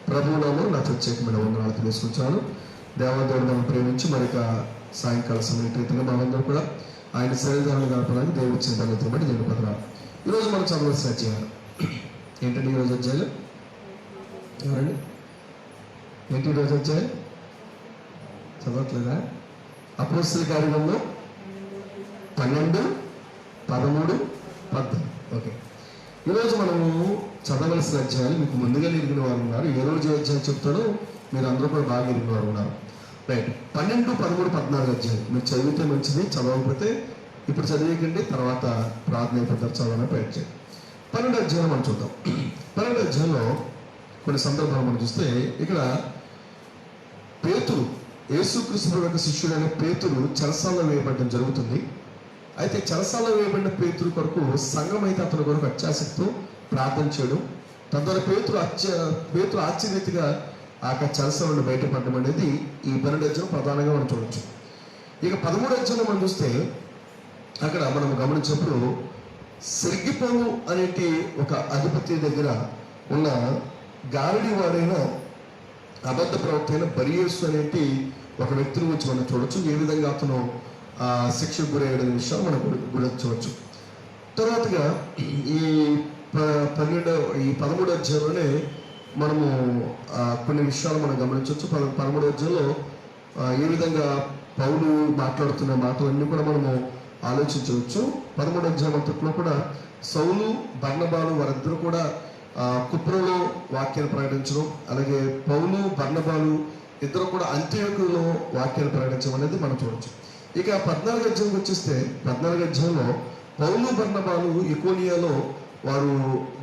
ప్రభువునామం నా ప్రత్యేకమైన వందనాలు తెలుసుకుంటాను. దేవాదేవుడు మనం ప్రేమించి మరొక సాయంకాల సమయం రీతిగా మనమందరం కూడా ఆయన శరీరాలను గడపడానికి దేవుడు ఇచ్చిన తగ్గుతున్న బట్టి దేవుడు పదనాలు. ఈరోజు మనం చదవాల్సిన అధ్యాయాలు ఏంటంటే ఈరోజు అధ్యాయులు ఎవరండి? ఏంటి ఈరోజు అధ్యాయం చదవట్లేదా? అపోస్తల కార్యక్రమంలో 12, 13, 18. ఓకే, ఈరోజు మనము చదవలసిన అధ్యాయాలు మీకు ముందుగా ఎరిగిన వారు ఉన్నారు. ఏ రోజు అధ్యాయం చెప్తాడో మీరు అందరూ కూడా బాగా ఎరిగిన వారు ఉన్నారు. రైట్, 12, 13, 14 అధ్యాయం మీరు చదివితే మంచిది, చదవకపోతే ఇప్పుడు చదివేకండి, తర్వాత ప్రార్థన అయిపోతారు, చదవాలని ప్రయత్నం. 12 అధ్యాయం మనం చూద్దాం. 12 అధ్యాయంలో కొన్ని సందర్భాలు మనం చూస్తే ఇక్కడ పేతురు, యేసుక్రీస్తు యొక్క శిష్యుడైన పేతురు చెరసాలలో వేయబడడం జరుగుతుంది. అయితే చెరసాలలో వేయబడిన పేతురు కొరకు సంఘం అయితే అతని కొరకు అత్యాసక్తితో ప్రార్థన చేయడం, తద్వారా పేతురు ఆశ్చర్యరీతిగా ఆ చెరసాల నుండి బయటపడడం అనేది ఈ 12 అధ్యాయం ప్రధానంగా మనం చూడవచ్చు. ఇక 13 అధ్యాయంలో మనం చూస్తే అక్కడ మనం గమనించినప్పుడు సెర్గిపౌలు అనేటి ఒక అధిపతి దగ్గర ఉన్న గారడి వాడైన అబద్ధ ప్రవక్త అయిన బర్యేసు అనేటి ఒక వ్యక్తిని గురించి మనం చూడవచ్చు. ఏ విధంగా అతను శిక్షకు గురయ్యడం విషయాలు మనం గుర్తించవచ్చు. తర్వాతగా ఈ 13 అధ్యాయంలోనే మనము కొన్ని విషయాలు మనం గమనించవచ్చు. 13 అధ్యాయంలో ఏ విధంగా పౌలు మాట్లాడుతున్న మాటలన్నీ కూడా మనము ఆలోచించవచ్చు. 13 అధ్యాయం అంతట్లో కూడా సౌలు, బర్నబాలు వారిద్దరూ కూడా కుప్రోలో వాక్యాలు ప్రకటించడం, అలాగే పౌలు, బర్నబాలు ఇద్దరు కూడా అంత్యోకులో వాక్యాలు ప్రకటించడం అనేది మనం చూడవచ్చు. ఇక 14 అధ్యాయంకి వచ్చేస్తే 14 అధ్యాయంలో పౌలు, బర్నబాలు ఇకోనియాలో వారు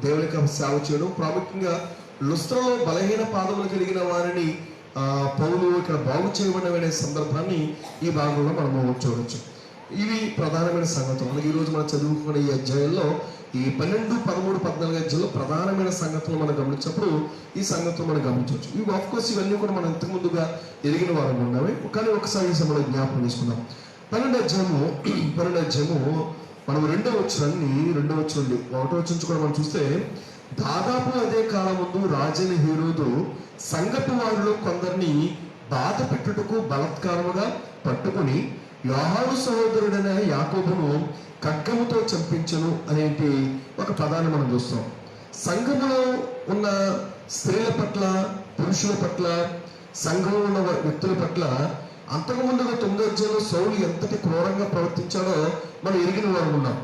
దేవునికి సేవ చేయడం, ప్రాముఖ్యంగా లుస్త్రలో బలహీన పాదములు కలిగిన వారిని పౌలు ఇక్కడ బాగు చేయబడిన సందర్భాన్ని ఈ భాగంలో మనము చూడవచ్చు. ఇవి ప్రధానమైన సంగతులు. అలాగే ఈరోజు మనం చదువుకున్న ఈ అధ్యాయంలో ఈ 12, 13, 14 అధ్యాయంలో ప్రధానమైన సంగతులు మనం గమనించినప్పుడు ఈ సంగతులు మనం గమనించవచ్చు. ఇవి ఆఫ్కోర్స్ ఇవన్నీ కూడా మనం ఇంతకు ముందుగా ఎరిగిన వారు ఉన్నవి, కానీ ఒకసారి ఈ సమయంలో జ్ఞాపకం తీసుకుందాం. 12 అధ్యాయము మనం 2వ వచనాన్ని 1వ వచనం కూడా మనం చూస్తే, దాదాపు అదే కాలం ముందు రాజైన హేరోదు సంఘపు వారిలో కొందరిని బాధ పెట్టుటకు బలాత్కారముగా పట్టుకుని యోహాను సహోదరుడైన యాకోబును ఖడ్గముతో చంపించను అనేటి ఒక పదాన్ని మనం చూస్తాం. సంఘములో ఉన్న స్త్రీల పట్ల, పురుషుల పట్ల, సంఘంలో ఉన్న వ్యక్తుల పట్ల అంతకుముందుగా 9వ అధ్యాయంలో సౌలు ఎంతటి క్రూరంగా ప్రవర్తించాడో మనం ఎరిగిన వారు ఉన్నాం.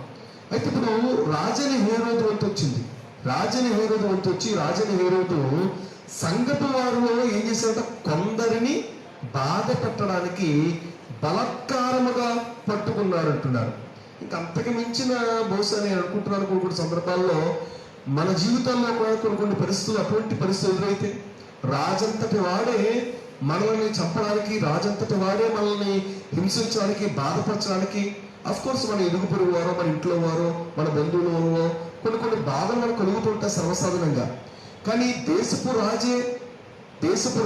అయితే ఇప్పుడు రాజైన హేరోదు వంతు వచ్చింది. రాజైన హేరోదు సంఘపు వారిలో ఏం చేశాడంటే కొందరిని బాధ పెట్టడానికి బలాత్కారముగా పట్టుకున్నాడు అంటున్నారు. ఇంకా అంతకు మించిన బహుశా నేను అనుకుంటున్నాను కొన్ని సందర్భాల్లో మన జీవితాల్లో కూడా కొన్ని పరిస్థితులు, అటువంటి పరిస్థితులు ఎదురైతే రాజంతటి వాడే మనల్ని చంపడానికి, రాజంతటి వాడే మనల్ని హింసించడానికి, బాధపరచడానికి, అఫ్కోర్స్ మన ఇరుగు పొరుగు వారో, మన ఇంట్లో వారో, మన బంధువుల వారో కొన్ని బాధలు మనకు కలుగుతుంటాయి సర్వసాధారణంగా. కానీ దేశపు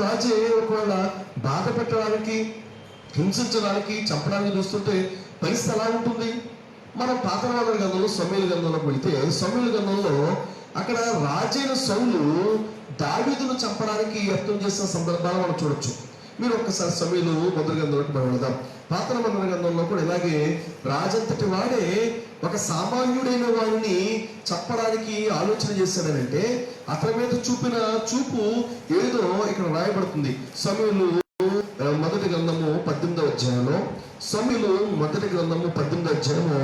రాజే ఒకవేళ బాధ పెట్టడానికి, హింసించడానికి, చంపడానికి చూస్తుంటే పరిస్థితి ఎలా ఉంటుంది? మనం పాతనిబంధన గ్రంథంలో సమూయేలు గ్రంథంలోకి వెళితే సమూయేలు గ్రంథంలో అక్కడ రాజైన సౌలు దావీదును చంపడానికి యత్నం చేసిన సందర్భాలు మనం చూడొచ్చు. మీరు ఒక్కసారి సమూయేలు మొదటి గ్రంథంలోకి మనం వెళదాం. పాతనిబంధన గ్రంథంలో కూడా ఇలాగే రాజంతటి వాడే ఒక సామాన్యుడైన వారిని చంపడానికి ఆలోచన చేశాడనంటే అతని మీద చూపిన చూపు ఏదో ఇక్కడ రాయబడుతుంది. సమూయేలు మొదటి గ్రంథము 18వ అధ్యాయంలో, సమూయేలు మొదటి గ్రంథము 18వ అధ్యాయము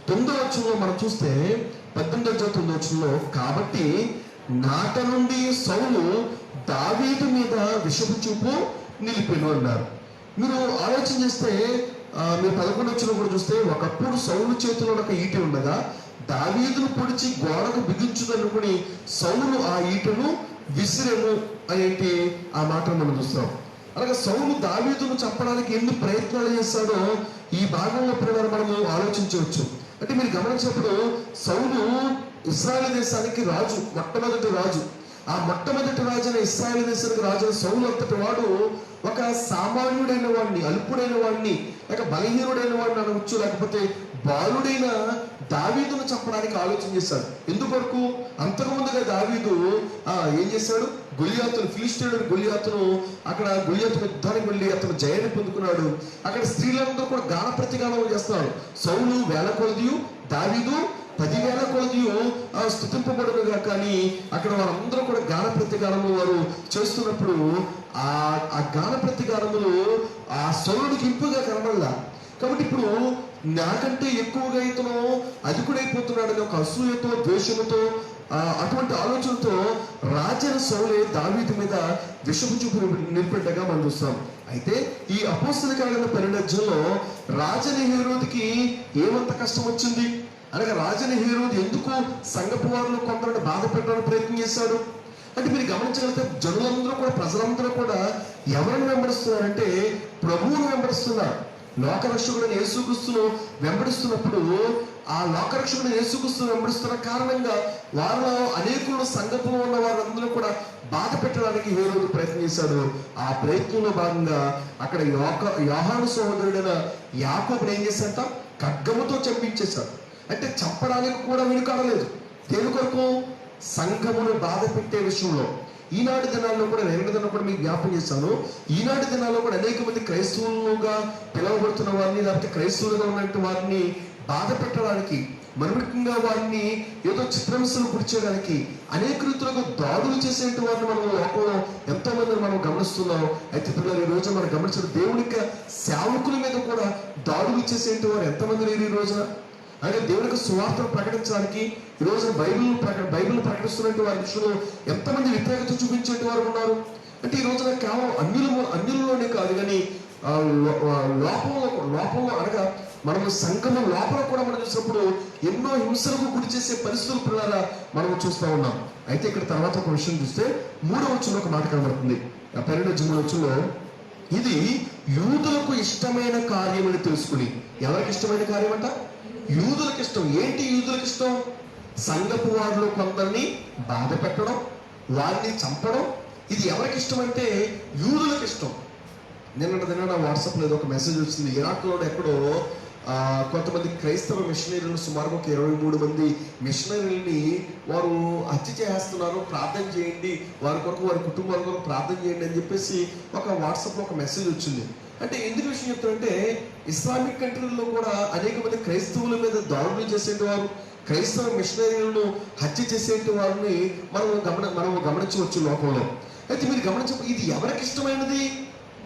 9వ వచనంలో మనం చూస్తే 18వ అధ్యాయం 9వ వచనంలో, కాబట్టి నాట నుండి సౌలు దావీదు మీద విషపు చూపు నిలిపెను అన్నారు. మీరు ఆలోచన చేస్తే మీరు 11వ వచనం కూడా చూస్తే, ఒకప్పుడు సౌలు చేతిలో ఒక ఈట ఉండగా దావీదును పొడిచి గోడకు బిగించుదనుకుని సౌలు ఆ ఈటను విసిరెను అనేటి ఆ మాటను మనం చూస్తాం. అలాగే సౌలు దావీదును చంపడానికి ఎన్ని ప్రయత్నాలు చేస్తాడో ఈ భాగంలో మనము ఆలోచించవచ్చు. అంటే మీరు గమనించినప్పుడు సౌలు ఇశ్రాయేలు దేశానికి రాజు, మొట్టమొదటి రాజు. ఆ మొట్టమొదటి రాజైన ఇశ్రాయేలు దేశానికి రాజైన సౌలు అంతటి వాడు ఒక సామాన్యుడైన వాడిని, అల్పుడైన వాడిని, లేక బలహీనుడైన వాడిని అనవచ్చు, లేకపోతే బాలుడైన దావీదును చంపడానికి ఆలోచన చేశాడు. ఎందుకొరకు? అంతకుముందుగా దావీదు ఏం చేశాడు? గొలియాతును, ఫిలిష్తీయుడైన గొలియాతును, అక్కడ గొలియాతు యుద్ధానికి వెళ్ళి అతను జయాన్ని పొందుకున్నాడు. అక్కడ స్త్రీలందరూ కూడా గాన ప్రతిగానం చేస్తున్నారు. సౌలు వేల కొలదియు, దావీదు 10,000 కొలదియు స్తుతింపబడునుగా. కానీ అక్కడ వారందరూ కూడా గాన ప్రతిగానము వారు చేస్తున్నప్పుడు ఆ గాన ప్రతిగానములు ఆ సౌలుడికి ఇంపుగా కనబడలా. కాబట్టి ఇప్పుడు నాకంటే ఎక్కువగా ఇతను అధికుడైపోతున్నాడని ఒక అసూయతో, ద్వేషముతో, అటువంటి ఆలోచనతో రాజైన సౌలే దావీదు మీద విషపు చూపు నిలిపెట్టగా మనం చూస్తాం. అయితే ఈ అపోస్తల కార్యాల 12 రాజైన హేరోదుకి ఏమంత కష్టం వచ్చింది అనగా, రాజైన హేరోదు ఎందుకు సంఘపు వారిలో కొందరిని బాధ పెట్టడానికి ప్రయత్నం చేశాడు అంటే, మీరు గమనించగలిగితే జనులందరూ కూడా, ప్రజలందరూ కూడా ఎవరిని వెంబడిస్తున్నారంటే ప్రభువును వెంబడిస్తున్నారు. లోకరక్షకుడైన యేసుక్రీస్తును వెంబడిస్తున్నప్పుడు ఆ లోకరక్షకుడైన యేసుక్రీస్తును వెంబడిస్తున్న కారణంగా వారిలో అనేకులు, సంఘంలో ఉన్న వారందరూ కూడా బాధ పెట్టడానికి హేరోదు ప్రయత్నం చేశాడు. ఆ ప్రయత్నంలో భాగంగా అక్కడ యోహాను సహోదరుడైన యాకోబుని ఏం చేశాట? ఖడ్గముతో చంపించేశాడు. అంటే చంపడానికి కూడా వెనుకాడలేదు. దేని కొరకు? సంఘమును బాధ పెట్టే విషయంలో. ఈనాటి దినాల్లో కూడా, నేను దినం కూడా మీకు జ్ఞాపకం చేశాను, ఈనాటి దినాల్లో కూడా అనేక మంది క్రైస్తవులుగా పిలువబడుతున్న వారిని, లేకపోతే క్రైస్తవులుగా ఉన్నట్టు వారిని బాధ పెట్టడానికి, మనుమికంగా వారిని ఏదో చిత్రహింసలు గురిచేయడానికి, అనేక రీతులుగా దాడులు చేసేటువంటి వారిని మనం లోకంలో ఎంతో మందిని మనం గమనిస్తున్నాం. అయితే పిల్లలు, ఈ రోజు మనం గమనించిన దేవుని సేవకుల మీద కూడా దాడులు చేసేటువంటి వారు ఎంతమంది లేరు ఈ రోజున. అంటే దేవునికి సువార్తను ప్రకటించడానికి ఈ రోజున బైబిల్ ప్రకటిస్తున్నట్టు వారి విషయంలో ఎంతమంది వ్యతిరేకత చూపించే వారు ఉన్నారు. అంటే ఈ రోజున కేవలం అన్యులలోనే కాదు, కానీ లోపంలో అనగా మనము సంఘము లోపల కూడా మనం చూసినప్పుడు ఎన్నో హింసలకు గురి చేసే పరిస్థితుల పిల్లల మనం చూస్తూ ఉన్నాం. అయితే ఇక్కడ తర్వాత ఒక విషయం చూస్తే 3వ వచనంలో ఒక మాట కనబడుతుంది. 12వ వచనంలో, ఇది యూదులకు ఇష్టమైన కార్యం అని తెలుసుకుని. ఎవరికి ఇష్టమైన కార్యం అంట? యూదులకు ఇష్టం. ఏంటి యూదులకు ఇష్టం? సంఘపు వారిలో కొందరిని బాధ పెట్టడం, వారిని చంపడం. ఇది ఎవరికి ఇష్టం అంటే యూదులకు ఇష్టం. నిన్న వాట్సాప్లో ఏదో ఒక మెసేజ్ వచ్చింది. ఇరాక్లో ఎక్కడో కొంతమంది క్రైస్తవ మిషనరీలు, సుమారుగా ఒక 23 మంది మిషనరీలని వారు హత్య చేస్తున్నారు, ప్రార్థన చేయండి, వారి కొరకు, వారి కుటుంబాల కొరకు ప్రార్థన చేయండి అని చెప్పేసి ఒక వాట్సాప్లో ఒక మెసేజ్ వచ్చింది. అంటే ఎందుకు విషయం చెప్తారంటే, ఇస్లామిక్ కంట్రీల్లో కూడా అనేక మంది క్రైస్తవుల మీద దాడులు చేసేటి వారు, క్రైస్తవ మిషనరీలను హత్య చేసేటి వారిని మనం గమనించవచ్చు లోకంలో. అయితే మీరు గమనించ, ఇది ఎవరికి ఇష్టమైనది?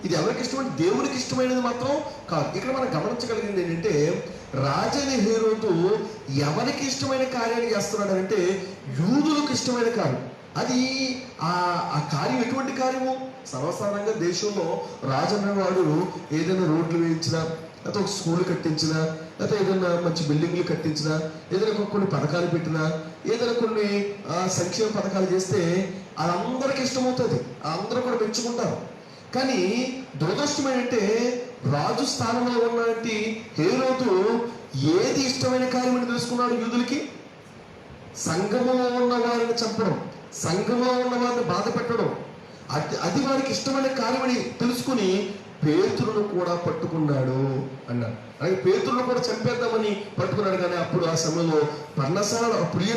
ఇది ఎవరికి ఇష్టమైన? దేవునికి ఇష్టమైనది మాత్రం కాదు. ఇక్కడ మనం గమనించగలిగింది ఏంటంటే, రాజైన హేరోదు ఎవరికి ఇష్టమైన కార్యాన్ని చేస్తున్నాడు అంటే యూదులకు ఇష్టమైన కార్యం. అది ఆ కార్యం ఎటువంటి కార్యము? సర్వసాధారణంగా దేశంలో రాజు అనేవాడు ఏదైనా రోడ్లు వేయించినా, లేకపోతే ఒక స్కూల్ కట్టించినా, లేకపోతే ఏదైనా మంచి బిల్డింగ్లు కట్టించినా, ఏదైనా కొన్ని పథకాలు పెట్టినా, ఏదైనా కొన్ని సంక్షేమ పథకాలు చేస్తే అది అందరికి ఇష్టమవుతుంది, అందరూ కూడా మెచ్చుకుంటారు. కానీ దురదృష్టం ఏంటంటే, రాజు స్థానంలో ఉన్నటువంటి హేరోదు ఏది ఇష్టమైన కార్యం అని తెలుసుకున్నాడు? యూదులకి సంఘములో ఉన్న వారిని చంపడం, సంఘంలో ఉన్న వారిని బాధ పెట్టడం, అది వారికి ఇష్టమైన కార్యమని తెలుసుకుని పేతురును కూడా పట్టుకున్నాడు అన్నాడు. అలాగే పేతురును కూడా చంపేద్దామని పట్టుకున్నాడు. కానీ అప్పుడు ఆ సమయంలో పర్ణశాల పులి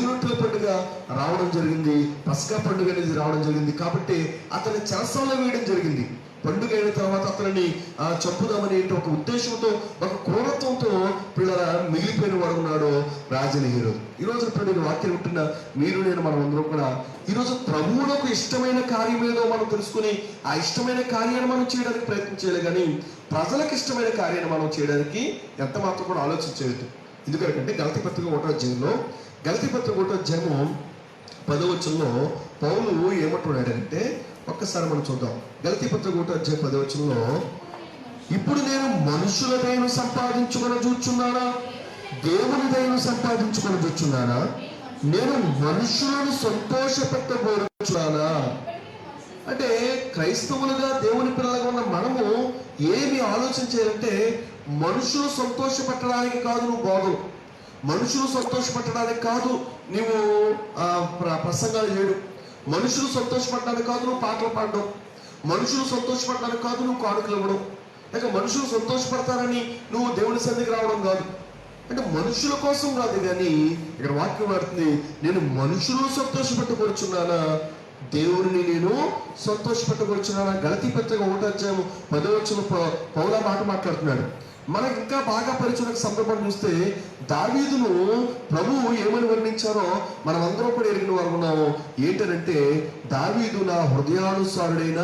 రొట్టెల పండుగ రావడం జరిగింది, పస్కా పండుగ అనేది రావడం జరిగింది. కాబట్టి అతన్ని చెరసాలలో వేయడం జరిగింది. పండుగ అయిన తర్వాత అతనిని చంపుదామని ఒక ఉద్దేశంతో, ఒక క్రూరత్వంతో పిల్లల మిగిలిపోయిన వాడు ఉన్నాడు రాజైన హేరోదు. ఈరోజు ఇప్పుడు వాక్యం ఉంటున్న మీరు, నేను, మనం అందరం కూడా ఈరోజు ప్రభువులకు ఇష్టమైన కార్యం ఏదో మనం తెలుసుకుని ఆ ఇష్టమైన కార్యాన్ని మనం చేయడానికి ప్రయత్నం చేయాలి. కానీ ప్రజలకు ఇష్టమైన కార్యాన్ని మనం చేయడానికి ఎంత మాత్రం కూడా ఆలోచించలేదు. ఎందుకంటే గలతీ పత్రిక 1వ అధ్యాయంలో, గలతీ పత్రిక 1వ అధ్యాయము 10వ వచనంలో పౌలు ఏమంటున్నాడంటే, ఒక్కసారి మనం చూద్దాం. గలతీ పత్రిక 1వ అధ్యాయం 10వ వచనంలో, ఇప్పుడు నేను మనుషుల దయను సంపాదించుకొని చూచున్నానా, దేవుని దయను సంపాదించుకొని చూచున్నానా, నేను మనుషులను సంతోషపెట్టబోచున్నానా. అంటే క్రైస్తవులుగా, దేవుని పిల్లలుగా ఉన్న మనము ఏమి ఆలోచన చేయాలంటే, మనుషులు సంతోషపెట్టడానికి కాదు నువ్వు బోధలు, మనుషులు సంతోషపెట్టడానికి కాదు నీవు ప్రసంగాలు చేయడం, మనుషులు సంతోషపడడానికి కాదు నువ్వు పాటలు పాడడం, మనుషులు సంతోషపడడానికి కాదు నువ్వు కానుకలు ఇవ్వడం, లేక మనుషులు సంతోషపడతారని నువ్వు దేవుని సన్నిధికి రావడం కాదు. అంటే మనుషుల కోసం కాదు, కానీ ఇక్కడ వాక్యం వాడుతుంది, నేను మనుషులు సంతోషపెట్టుకొచ్చున్నానా, దేవుడిని నేను సంతోషపెట్టుకొచ్చున్నానా. గలతీ పత్రిక 1:10 పౌలా మాట మాట్లాడుతున్నాడు. మనకి ఇంకా బాగా పరిచయం సందర్భం చూస్తే దావీదును ప్రభువు ఏమని వర్ణించారో మనం అందరం కూడా ఎరిగిన వారు ఉన్నాము. ఏంటంటే దావీదు నా హృదయానుసారుడైన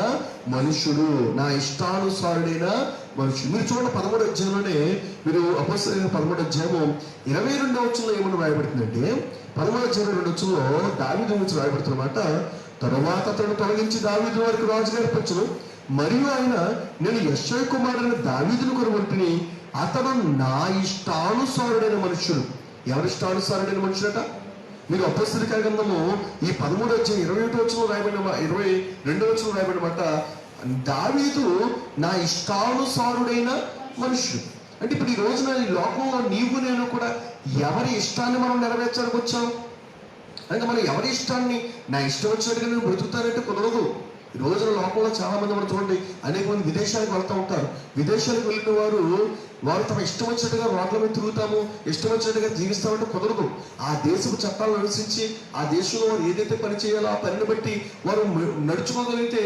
మనుషుడు, నా ఇష్టానుసారుడైన మనుషుడు. మీరు చూడండి 13వ అధ్యాయంలోనే, మీరు అపొస్తలుల 13వ అధ్యాయము 22వ వచనంలో ఏమని రాయబడుతుందంటే, 13వ అధ్యాయం 2వ వచనంలో దావీదు గురించి రాయబడుతున్నమాట. తరువాత అతను తొలగించి దావీదు వారికి రాజుగా ఏర్పరచును, మరియు ఆయన నేను యెష్షయి కుమారుడైన దావీదును కొనుగొంటిని, అతడు నా ఇష్టానుసారుడైన మనుష్యుడు. ఎవరి ఇష్టానుసారుడైన మనుషుడట? మీరు అపొస్తలుల గ్రంథము ఈ 13వ అధ్యాయం 21వ వచనంలో రాయబడిన 22వ వచనంలో రాయబడిన మాట, దావీదు నా ఇష్టానుసారుడైన మనుష్యుడు. అంటే ఇప్పుడు ఈ రోజున ఈ లోకంలో నీవు నేను కూడా ఎవరి ఇష్టాన్ని మనం నెరవేర్చడానికి వచ్చాం? అంటే మనం ఎవరి ఇష్టాన్ని నా ఇష్టం వచ్చినట్టుగా నేను బ్రతుకుతానంటే కుదరదు. ఈ రోజున లోకంలో చాలా మంది మనం చూడండి, అనేక మంది విదేశాలకు వెళ్తూ ఉంటారు. విదేశాలకు వెళ్ళిన వారు తమ ఇష్టం వచ్చినట్టుగా రోడ్ల మీద తిరుగుతాము, ఇష్టం వచ్చినట్టుగా జీవిస్తామంటే కుదరదు. ఆ దేశపు చట్టాలను అనుసరించి ఆ దేశంలో వారు ఏదైతే పని చేయాలో ఆ పనిని బట్టి వారు నడుచుకోగలిగితే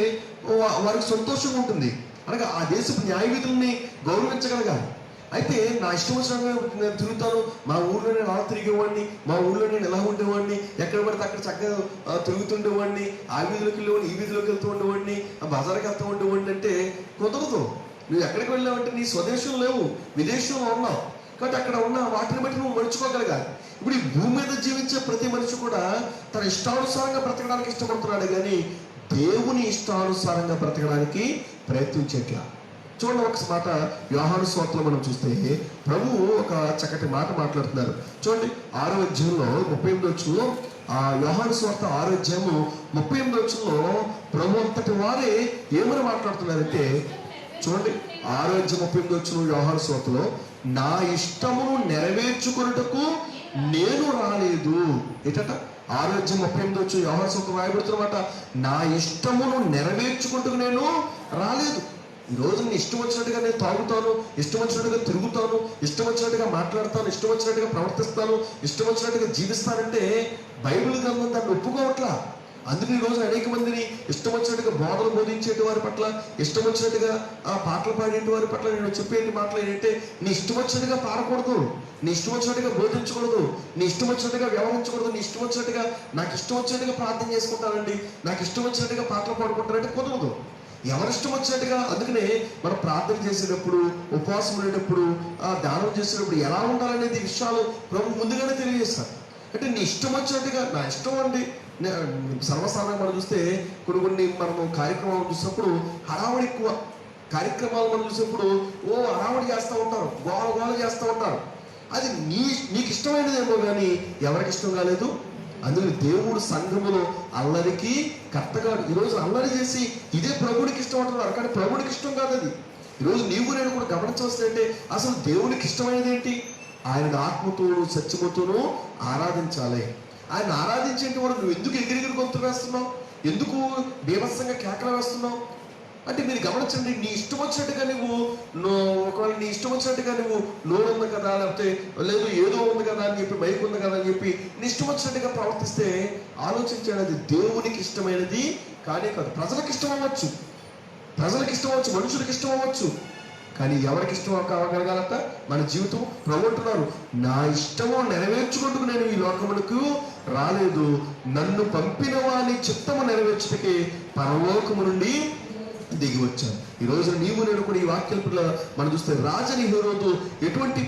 వారికి సంతోషంగా ఉంటుంది. అనగా ఆ దేశపు న్యాయ విధుల్ని గౌరవించగలగాలి. అయితే నా ఇష్టం వచ్చినట్టుగా నేను తిరుగుతాను, మా ఊళ్ళో నేను అలా తిరిగేవాడిని, మా ఊళ్ళో నేను ఎలా ఉండేవాడిని, ఎక్కడ పడితే అక్కడ చక్కగా తిరుగుతుండేవాడిని, ఆ వీధిలోకి వెళ్ళేవాడిని, ఈ వీధిలోకి వెళ్తూ ఉండేవాడిని, ఆ బజార్కి వెళ్తూ ఉండేవాడిని అంటే కుదరదు. నువ్వు ఎక్కడికి వెళ్ళావంటే నీ స్వదేశం లేవు, విదేశంలో ఉన్నావు. కాబట్టి అక్కడ ఉన్న వాటిని బట్టి నువ్వు నడుచుకోగలగాలి. ఇప్పుడు ఈ భూమి మీద జీవించే ప్రతి మనిషి కూడా తన ఇష్టానుసారంగా బ్రతకడానికి ఇష్టపడుతున్నాడు, కానీ దేవుని ఇష్టానుసారంగా బ్రతకడానికి ప్రయత్నించేట్లా. చూడండి ఒక మాట యోహాను సువార్తలో మనం చూస్తే ప్రభువు ఒక చక్కటి మాట మాట్లాడుతున్నారు. చూడండి 6వ అధ్యాయంలో 38వ వచనంలో, ఆ యోహాను సువార్త 6వ అధ్యాయము 38వ వచనంలో ప్రభు అంతటి వారే ఏమని మాట్లాడుతున్నారంటే, చూడండి 6వ అధ్యాయం 38వ వచనం యోహాను సువార్తలో, నా ఇష్టమును నెరవేర్చుకొనుటకు నేను రాలేదు. ఏంటట? 6వ అధ్యాయం 38వ వచనం యోహాను సువార్త రాయబడుతున్నమాట, నా ఇష్టమును నెరవేర్చుకుంటూ నేను రాలేదు. ఈరోజు నేను ఇష్టం వచ్చినట్టుగా నేను తాగుతాను, ఇష్టం వచ్చినట్టుగా తిరుగుతాను, ఇష్టం వచ్చినట్టుగా మాట్లాడతాను, ఇష్టం వచ్చినట్టుగా ప్రవర్తిస్తాను, ఇష్టం వచ్చినట్టుగా జీవిస్తానంటే బైబిల్ గ్రంథం దాన్ని ఒప్పుకోవట్లా. అందుకే ఈ రోజు అనేక మందిని ఇష్టం వచ్చినట్టుగా బోధలు బోధించేటి వారి పట్ల, ఇష్టం వచ్చినట్టుగా పాటలు పాడేటి వారి పట్ల నేను చెప్పేటి మాటలు ఏంటంటే, నీ ఇష్టం వచ్చినట్టుగా పాడకూడదు, నీ ఇష్టం వచ్చినట్టుగా బోధించకూడదు, నీ ఇష్టం వచ్చినట్టుగా వ్యవహరించకూడదు, నీ ఇష్టం వచ్చినట్టుగా నాకు ఇష్టం వచ్చినట్టుగా ప్రార్థన చేసుకుంటానండి, నాకు ఇష్టం వచ్చినట్టుగా పాటలు పాడుకుంటానంటే కుదరదు. ఎవరిష్టం వచ్చినట్టుగా. అందుకనే మనం ప్రార్థన చేసేటప్పుడు, ఉపవాసం ఉండేటప్పుడు, దానం చేసేటప్పుడు ఎలా ఉండాలనేది విషయాలు ప్రభు ముందుగానే తెలియజేస్తారు. అంటే నీ ఇష్టం వచ్చినట్టుగా, నా ఇష్టం అండి. సర్వసాధారణంగా మనం చూస్తే కొన్ని మనము కార్యక్రమాలు చూసినప్పుడు హడావడి ఎక్కువ. కార్యక్రమాలు మనం చూసినప్పుడు హడావడి చేస్తూ ఉంటారు, గోల చేస్తూ ఉంటారు. అది నీకు ఇష్టమైనదేమో కానీ ఎవరికి ఇష్టం కాలేదు. అందులో దేవుడు సంఘములో అల్లరికి కర్తగాడు. ఈరోజు అల్లరి చేసి ఇదే ప్రభుడికి ఇష్టం అంటున్నారు, కానీ ప్రభుడికి ఇష్టం కాదు అది. ఈరోజు నీవు నేను కూడా గమనించవలసిందంటే, అసలు దేవునికి ఇష్టమైనది ఏంటి? ఆయన ఆత్మతోనూ సత్యముతోనూ ఆరాధించాలి. ఆయన ఆరాధించేంటి వాడు నువ్వు ఎందుకు ఎగిరిగిరి గొంతు వేస్తున్నావు? ఎందుకు బీభత్సంగా కేకలు వేస్తున్నావు? అంటే మీరు గమనించండి, నీ ఇష్టం వచ్చినట్టుగా ఒకవేళ నీ ఇష్టం వచ్చినట్టుగా నోరు ఉంది కదా, లేకపోతే లేదు ఏదో ఉంది కదా అని చెప్పి, మైక్ ఉంది కదా అని చెప్పి నీ ఇష్టం వచ్చినట్టుగా ప్రవర్తిస్తే ఆలోచించాడు, అది దేవునికి ఇష్టమైనది కానీ కాదు. ప్రజలకు ఇష్టం అవ్వచ్చు, మనుషులకు ఇష్టం అవ్వచ్చు, కానీ ఎవరికి ఇష్టం కావగలగాలట మన జీవితం. ప్రభు అంటున్నారు, నా ఇష్టము నెరవేర్చుకుంటూ నేను ఈ లోకమునకు రాలేదు, నన్ను పంపిన వాని చిత్తము నెరవేర్చుటకే పరలోకము నుండి దిగి వచ్చాను. ఈ రోజు నీవు నేను కూడా ఈ వాక్యాల మనం చూస్తే రాజని హీరోతో ఎటువంటి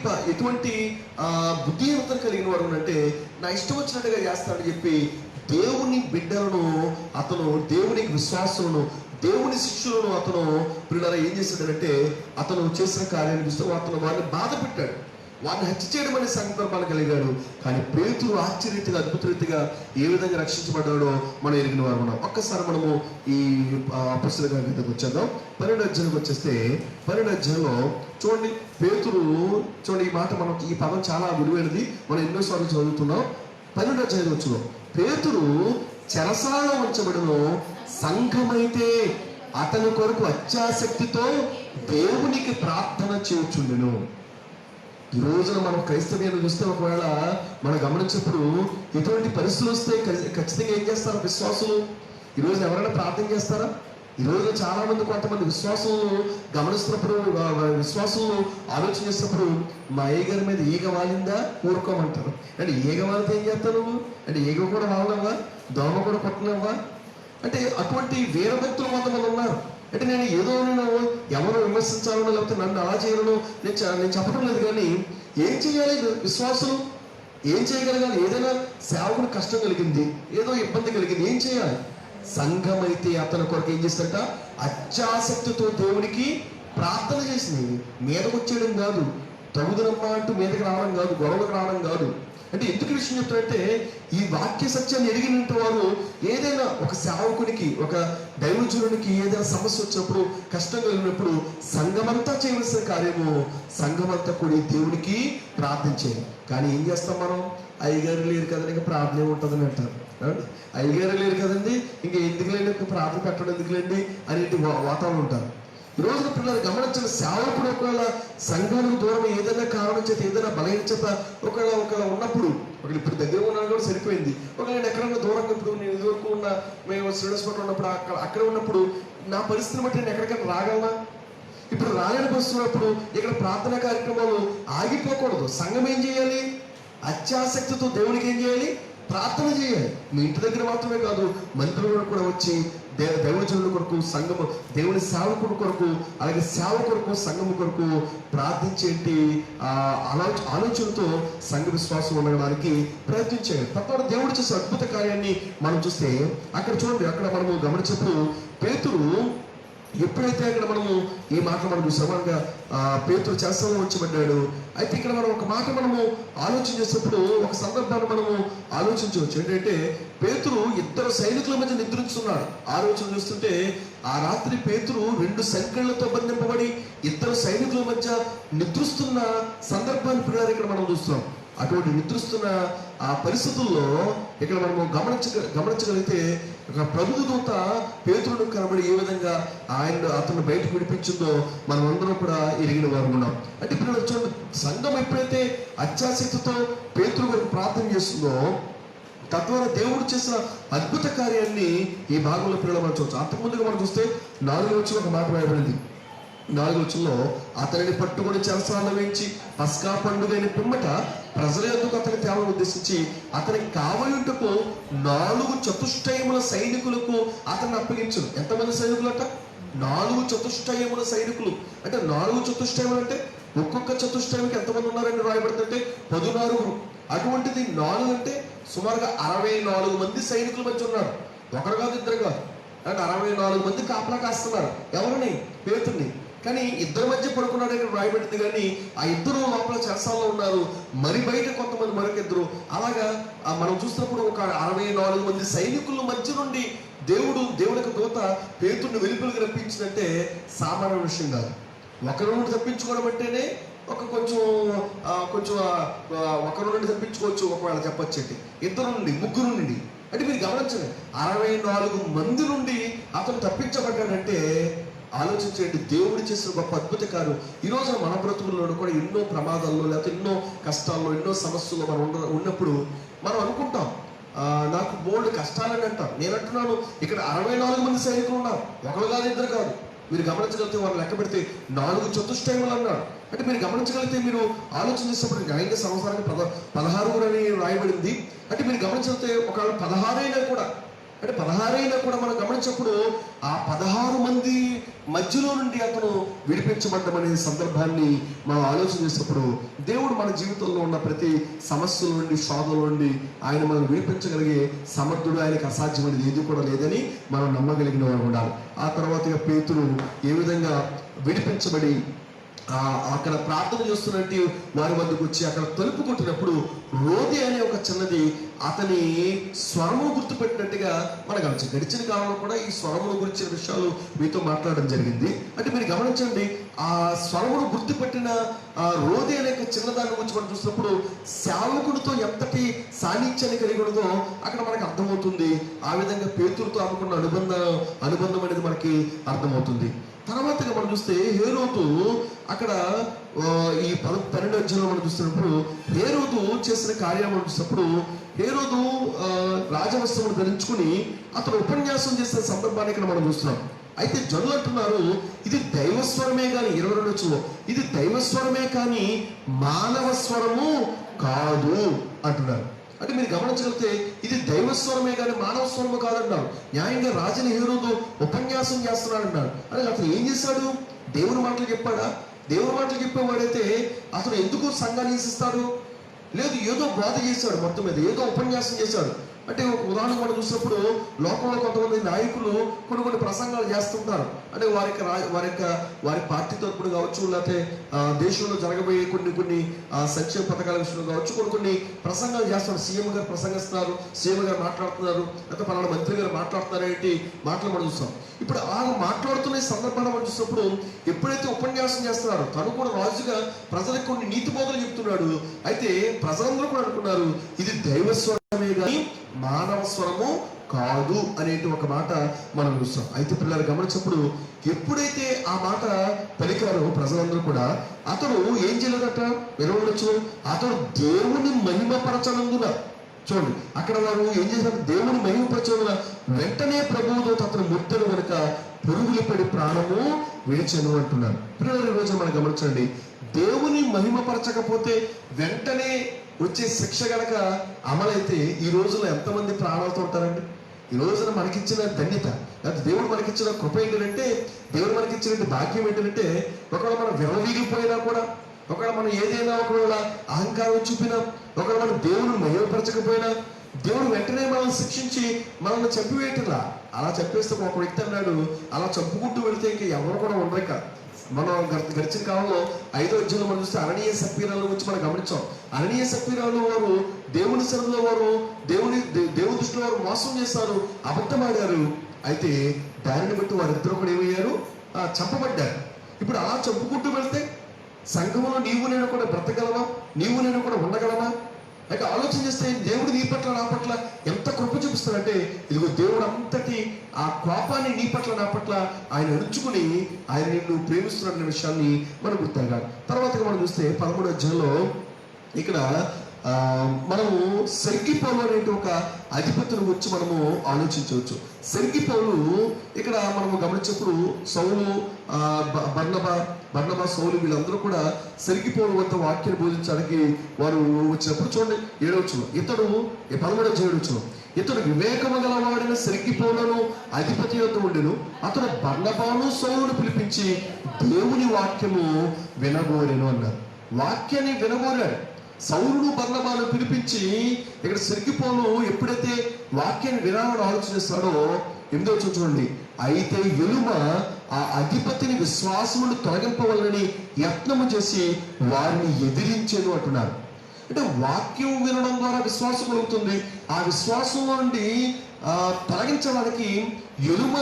బుద్ధిహీనతను కలిగిన వాడు అంటే, నా ఇష్టం వచ్చినట్టుగా చేస్తాడని చెప్పి దేవుని బిడ్డలను, అతను దేవునికి విశ్వాసులను, దేవుని శిష్యులను అతను పిల్లల ఏం చేశాడంటే, అతను చేసిన కార్యాన్ని చూస్తే అతను వారిని బాధ పెట్టాడు, వారిని హత్య చేయడం అనే సందర్భాలు కలిగాడు. కానీ పేతురు ఆశ్చర్యరీతిగా, అద్భుతరీతిగా ఏ విధంగా రక్షించబడ్డాడో మనం ఎరిగిన వారు ఉన్నాం. ఒక్కసారి మనము ఈ అపొస్తలుల గ్రంథానికి వచ్చేద్దాం. 12వ అధ్యాయంకి వచ్చేస్తే 12వ అధ్యాయంలో చూడండి, పేతురు చూడండి, ఈ మాట మనం, ఈ పదం చాలా విలువైనది, మనం ఎన్నోసార్లు చదువుతున్నాం. 12వ అధ్యాయం వచ్చులో పేతురు చెరసాలలో ఉంచబడును. సంఘమైతే అతని కొరకు అత్యాసక్తితో దేవునికి ప్రార్థన చేయుచుండెను. ఈ రోజున మనం క్రైస్తవ్యాన్ని చూస్తే ఒకవేళ మనం గమనించినప్పుడు ఎటువంటి పరిస్థితులు వస్తే ఖచ్చితంగా ఏం చేస్తారు విశ్వాసులు? ఈ రోజున ఎవరైనా ప్రార్థన చేస్తారా? ఈ రోజున చాలా మంది కొంతమంది విశ్వాసులను గమనిస్తున్నప్పుడు, విశ్వాసులను ఆలోచన చేసినప్పుడు, మా ఏగరి మీద ఈగ వాలిందా ఊరుకోమంటారు. అంటే ఈగ వాలితే ఏం చేస్తావు నువ్వు? అంటే ఈగ కూడా వాలనవా? దోమ కూడా కొట్టనవా? అంటే అటువంటి వీరభక్తులు కొంతమంది ఉన్నారు. అంటే నేను ఎవరు విమర్శించాలనో లేకపోతే నన్ను అలా చేయాలనో నేను చెప్పడం లేదు, కానీ ఏం చేయాలి విశ్వాసులు? ఏం చేయగలగాలి? ఏదైనా సేవకుడు కష్టం కలిగింది, ఏదో ఇబ్బంది కలిగింది, ఏం చేయాలి? సంఘం అయితే అతని కొరకు ఏం చేస్తారట? అత్యాసక్తితో దేవునికి ప్రార్థన చేసింది. మీదకు వచ్చేయడం కాదు, తగుదనమ్మా అంటూ మీదకి రావడం కాదు, గొడవకు రావడం కాదు. అంటే ఎందుకు విషయం చెప్తారంటే, ఈ వాక్య సత్యాన్ని ఎరిగినంత వారు ఏదైనా ఒక సేవకునికి, ఒక దైవజనునికి ఏదైనా సమస్య వచ్చినప్పుడు, కష్టం కలిగినప్పుడు సంఘమంతా చేయవలసిన కార్యము సంఘమంతా కూడా దేవునికి ప్రార్థించేది. కానీ ఏం చేస్తాం మనం? అయ్యగారు లేరు కదండి, ఇంకా ప్రార్థన ఉంటుందని అంటారు. అయ్యగారు లేరు కదండి, ఇంకా ఎందుకులేండి, ప్రార్థన పెట్టడం ఎందుకులేండి అనేటి వాతావరణం ఉంటారు. ఈ రోజున పిల్లలు గమనించిన సేవకుడు ఒకవేళ సంఘానికి దూరం ఏదైనా కారణం చేత, ఏదైనా బలహీనత ఒకవేళ ఉన్నప్పుడు, ఇప్పుడు దగ్గర ఉన్నాను కూడా సరిపోయింది, ఒకవేళ నేను ఎక్కడన్నా దూరంగా, ఇప్పుడు నేను ఇదివరకు ఉన్న మేము శ్రీనివాసపట్నం ఉన్నప్పుడు అక్కడ ఉన్నప్పుడు నా పరిస్థితిని బట్టి నేను ఎక్కడికైనా రాగలనా? ఇప్పుడు రాలేని పరిస్థితి ఉన్నప్పుడు ఇక్కడ ప్రార్థనా కార్యక్రమాలు ఆగిపోకూడదు. సంఘం ఏం చేయాలి? అత్యాసక్తితో దేవునికి ఏం చేయాలి? ప్రార్థన చేయాలి. మీ ఇంటి దగ్గర మాత్రమే కాదు, మందిరంలో కూడా వచ్చి దైవజనుల కొరకు, సంఘము దేవుని సేవకుడి కొరకు, అలాగే సేవ కొరకు, సంఘము కొరకు ప్రార్థించేటి ఆలోచనతో సంఘ విశ్వాసం ఉండడానికి ప్రయత్నించాలి. తద్వారా దేవుడు చేసే అద్భుత కార్యాన్ని మనం చూస్తే అక్కడ చూడండి, అక్కడ మనము గమనించినప్పుడు పేతురు ఎప్పుడైతే అక్కడ మనము ఈ మాట మనం చూసామో, పేతురు చెరసాలలో ఉంచబడ్డాడు. అయితే ఇక్కడ మనం ఒక మాట మనము ఆలోచన చేసినప్పుడు ఒక సందర్భాన్ని మనము ఆలోచించవచ్చు. ఏంటంటే పేతురు ఇద్దరు సైనికుల మధ్య నిద్రిస్తున్నాడు. ఆలోచన చూస్తుంటే ఆ రాత్రి పేతురు 2 సంకెళ్లతో బంధింపబడి ఇద్దరు సైనికుల మధ్య నిద్రిస్తున్న సందర్భాన్ని పిల్లలు ఇక్కడ మనం చూస్తున్నాం. అటువంటి నిద్రిస్తున్న ఆ పరిస్థితుల్లో ఇక్కడ మనము గమనించగలిగితే ఒక ప్రభువు దూత పేతురును కనబడి ఏ విధంగా అతను బయటకు విడిపించిందో మనం అందరం కూడా ఎరిగిన వారు ఉన్నాం. అంటే ఇప్పుడు చూడండి, సంఘం ఎప్పుడైతే అత్యాసక్తితో పేతురు వరకు ప్రార్థన చేస్తుందో, తద్వారా దేవుడు చేసిన అద్భుత కార్యాన్ని ఈ భాగంలో పిల్లలు మనం చూడవచ్చు. అంతకుముందుగా మనం చూస్తే 4వ వచనంలో ఒక మాట రాయబడింది. 4వ వచనంలో అతనిని పట్టుకొని చెరసాలలో వేయించి పస్కా పండుగైన పిమ్మట ప్రజల యొద్దకు అతని తేవలను ఉద్దేశించి అతనికి కావలింటకు 4 చతుష్టయముల సైనికులకు అతన్ని అప్పగించను. ఎంతమంది సైనికులు అంట? 4 చతుష్టయముల సైనికులు. అంటే 4 చతుష్టయములు అంటే ఒక్కొక్క చతుష్టయంకి ఎంతమంది ఉన్నారని రాయబడుతుంటే 14. అటువంటిది 4 అంటే సుమారుగా 64 మంది సైనికుల మధ్య ఉన్నారు. ఒకరు కాదు, ఇద్దరు కాదు, అంటే 64 మంది కాపలా కాస్తున్నారు. ఎవరిని? పేతుర్ని. కానీ ఇద్దరి మధ్య పడుకున్నాడు ఇక్కడ రాయబడింది. కానీ ఆ ఇద్దరు లోపల చెరసాలలో ఉన్నారు, మరి బయట కొంతమంది మరొకిద్దరు. అలాగా మనం చూసినప్పుడు ఒక 64 మంది సైనికుల మధ్య నుండి దేవుడికి దూత పేతుర్ని వెలుపలికి రప్పించిందంటే సామాన్య విషయం కాదు. ఒకరి నుండి తప్పించుకోవడం అంటేనే కొంచెం ఒకరి నుండి తప్పించుకోవచ్చు, ఒకవేళ చెప్పొచ్చండి. ఇద్దరు నుండి, ముగ్గురు నుండి, అంటే మీరు గమనించండి, 64 మంది నుండి అతను తప్పించబడ్డాడంటే ఆలోచించండి. దేవుడు చేసిన గొప్ప అద్భుత కార్యం. ఈ రోజున మన బ్రతుకుల్లో కూడా ఎన్నో ప్రమాదాల్లో, లేకపోతే ఎన్నో కష్టాల్లో, ఎన్నో సమస్యల్లో మనం ఉన్నప్పుడు మనం అనుకుంటాం, నాకు బోల్డ్ కష్టాలని అంటాం. నేను అంటున్నాను, ఇక్కడ 64 మంది సైనికులు ఉన్నారు, ఒకరు కాదు, ఇద్దరు కాదు. మీరు గమనించగలిగితే వాళ్ళు లెక్క పెడితే 4 చతుష్టయములు అన్నాడు. అంటే మీరు గమనించగలిగితే, మీరు ఆలోచన చేసినప్పుడు న్యాయంగా సంవత్సరానికి 16 అని రాయబడింది. అంటే మీరు గమనించగలిగితే ఒకవేళ 16 అయినా కూడా, అంటే 16 అయినా కూడా మనం గమనించినప్పుడు ఆ 16 మంది మధ్యలో నుండి అతను విడిపించబడ్డమనే సందర్భాన్ని మనం ఆలోచన చేసినప్పుడు దేవుడు మన జీవితంలో ఉన్న ప్రతి సమస్యల నుండి, శోధల నుండి ఆయన మనం విడిపించగలిగే సమర్థుడు, ఆయనకు అసాధ్యమైనది ఏది కూడా లేదని మనం నమ్మగలిగిన వారు ఉండాలి. ఆ తర్వాత పేతురు ఏ విధంగా విడిపించబడి అక్కడ ప్రార్థన చేస్తున్నట్టు వారి వద్దకు వచ్చి అక్కడ తలుపు కొట్టినప్పుడు రోది అనే ఒక చిన్నది అతని స్వరమును గుర్తుపెట్టినట్టుగా మనం గమనించాం. గడిచిన కాలంలో కూడా ఈ స్వరమును గురించిన విషయాలు మీతో మాట్లాడడం జరిగింది. అంటే మీరు గమనించండి, ఆ స్వరమును గుర్తుపెట్టిన ఆ రోది అనే చిన్నదాని గురించి మనం చూసినప్పుడు సేవకుడితో ఎంతటి సాన్నిధ్యాన్ని కలిగి ఉన్నదో అక్కడ మనకు అర్థమవుతుంది. ఆ విధంగా పేతురుతో అనుకున్న అనుబంధం అనేది మనకి అర్థమవుతుంది. తర్వాతగా మనం చూస్తే హేరోదు అక్కడ ఈ 12వ అధ్యాయంలో మనం చూస్తున్నప్పుడు హేరోదు చేసిన కార్యాలు మనం చూసినప్పుడు హేరోదు రాజవస్త్రమును ధరించుకుని అతను ఉపన్యాసం చేసిన సందర్భాన్ని ఇక్కడ మనం చూస్తున్నాం. అయితే జనులు అంటున్నారు, ఇది దైవస్వరమే కానీ 22 ఇది దైవస్వరమే కానీ మానవ స్వరము కాదు అంటున్నారు. అంటే మీరు గమనించగలిగితే ఇది దైవస్వరమే కానీ మానవ స్వరము కాదన్నారు. న్యాయంగా రాజుని హేరోదు ఉపన్యాసం చేస్తున్నాడు అన్నారు. అంటే అతను ఏం చేశాడు? దేవుని మాటలు చెప్పాడా? దేవుని మాటలు చెప్పేవాడైతే అతను ఎందుకు సంఘాన్ని హింసిస్తాడు? లేదు, ఏదో బోధ చేశాడు, మొత్తం మీద ఏదో ఉపన్యాసం చేశాడు. అంటే ఒక ఉదాహరణ మనం చూసినప్పుడు లోకంలో కొంతమంది నాయకులు కొన్ని ప్రసంగాలు చేస్తుంటారు. అంటే వారి పార్టీ తరపున కావచ్చు, లేకపోతే దేశంలో జరగబోయే కొన్ని సంక్షేమ పథకాల విషయంలో కావచ్చు, కొన్ని ప్రసంగాలు చేస్తున్నారు. సీఎం గారు ప్రసంగిస్తున్నారు, సీఎం గారు మాట్లాడుతున్నారు, లేకపోతే పలానా మంత్రి గారు మాట్లాడుతున్నారు ఏంటి మాటలు మనం చూస్తాం. ఇప్పుడు ఆ మాట్లాడుతున్న సందర్భాన్ని మనం చూసినప్పుడు ఎప్పుడైతే ఉపన్యాసం చేస్తున్నారో తను కూడా రాజుగా ప్రజలకు కొన్ని నీతి బోధలు చెప్తున్నాడు. అయితే ప్రజలందరూ కూడా అనుకున్నారు, ఇది దైవస్వరమే కానీ మానవ స్వరము కాదు అనేటి ఒక మాట మనం చూస్తాం. అయితే పిల్లలు గమనించినప్పుడు ఎప్పుడైతే ఆ మాట పలికారో ప్రజలందరూ కూడా అతను ఏం చేయలేదట వినవచ్చు, అతను దేవుని మహిమపరచనందున చూడండి అక్కడ వారు ఏం చేశారు, దేవుని మహిమపరచనందున వెంటనే ప్రభువుతో అతను ముట్టను కనుక పురుగులు పడి ప్రాణము విడిచెను అంటున్నారు. పిల్లలు ఈరోజు మనం గమనించండి, దేవుని మహిమపరచకపోతే వెంటనే వచ్చే శిక్ష గనక అమలైతే ఈ రోజులో ఎంతమంది ప్రాణాలతో ఉంటారండి? ఈ రోజున మనకిచ్చిన ధన్యత, లేకపోతే దేవుడు మనకిచ్చిన కృప ఏంటంటే, దేవుడు మనకిచ్చిన భాగ్యం ఏంటంటే, ఒకవేళ మనం విరవీగిపోయినా కూడా, ఒకవేళ మనం ఏదైనా ఒకవేళ అహంకారం చూపినా, ఒకవేళ మనం దేవుని మహిమపరచకపోయినా దేవుడు వెంటనే మనల్ని శిక్షించి మనల్ని చంపివేయటంలా. అలా చంపేస్తే ఒక వ్యక్తి అన్నాడు, అలా చంపుకుంటూ వెళితే ఇంకా ఎవరు కూడా ఉండలేక మనం గడిచిన కాలంలో 5వ అధ్యాయంలో మనం చూస్తే అననీయ సప్పీరాల గురించి మనం గమనించాం. అననీయ సప్పీరాలు వారు దేవుని సన్నిధిలో వారు దేవుని దృష్టిలో వారు మోసం చేశారు, అబద్ధమాడారు. అయితే దానిని బట్టి వారిద్దరూ కూడా ఏమయ్యారు? చంపబడ్డారు. ఇప్పుడు అలా చంపుకుంటూ వెళ్తే సంఘంలో నీవు నేను కూడా బ్రతగలమా? నీవు నేను కూడా ఉండగలమా? అయితే ఆలోచన చేస్తే దేవుడు నీ పట్ల నా పట్ల ఎంత కృప చూపిస్తాడంటే, ఇదిగో దేవుడు అంతటి ఆ కోపాన్ని నీ పట్ల నా పట్ల ఆయన అణుచుకుని ఆయన నిన్ను ప్రేమిస్తున్నాడనే విషయాన్ని మనం గుర్తాగా. తర్వాత మనం చూస్తే 13వ అధ్యాయంలో ఇక్కడ మనము సెర్గి పౌలు అనే ఒక అధిపతిని గురించి మనము ఆలోచించవచ్చు. సెర్గి పౌలు ఇక్కడ మనము గమనించినప్పుడు సౌలు, బర్నబా, సౌలు వీళ్ళందరూ కూడా సెర్గి పౌలు వద్ద వాక్యాన్ని బోధించడానికి వారు వచ్చినప్పుడు చూడండి 7వ వచనం, ఇతడు 13వ అధ్యాయం ఇతడు వివేకము గలవాడిన సెర్గి పౌలును అధిపతి యొద్ద ఉండెను. అతడు బర్నబాను సౌలును పిలిపించి దేవుని వాక్యము వినగోరెను అన్నారు. వాక్యాన్ని వినగోరాడు. సౌలును బర్నబాను పిలిపించి ఇక్కడ సెర్గి పౌలు ఎప్పుడైతే వాక్యాన్ని వినాలని ఆలోచిస్తాడో 8వ వచనం చూడండి, అయితే ఎలుమ ఆ అధిపతిని విశ్వాసమును తొలగింపవలని యత్నము చేసి వారిని ఎదిరించెను అంటున్నారు. అంటే వాక్యం వినడం ద్వారా విశ్వాసం కలుగుతుంది. ఆ విశ్వాసం నుండి తొలగించడానికి ఎలుమ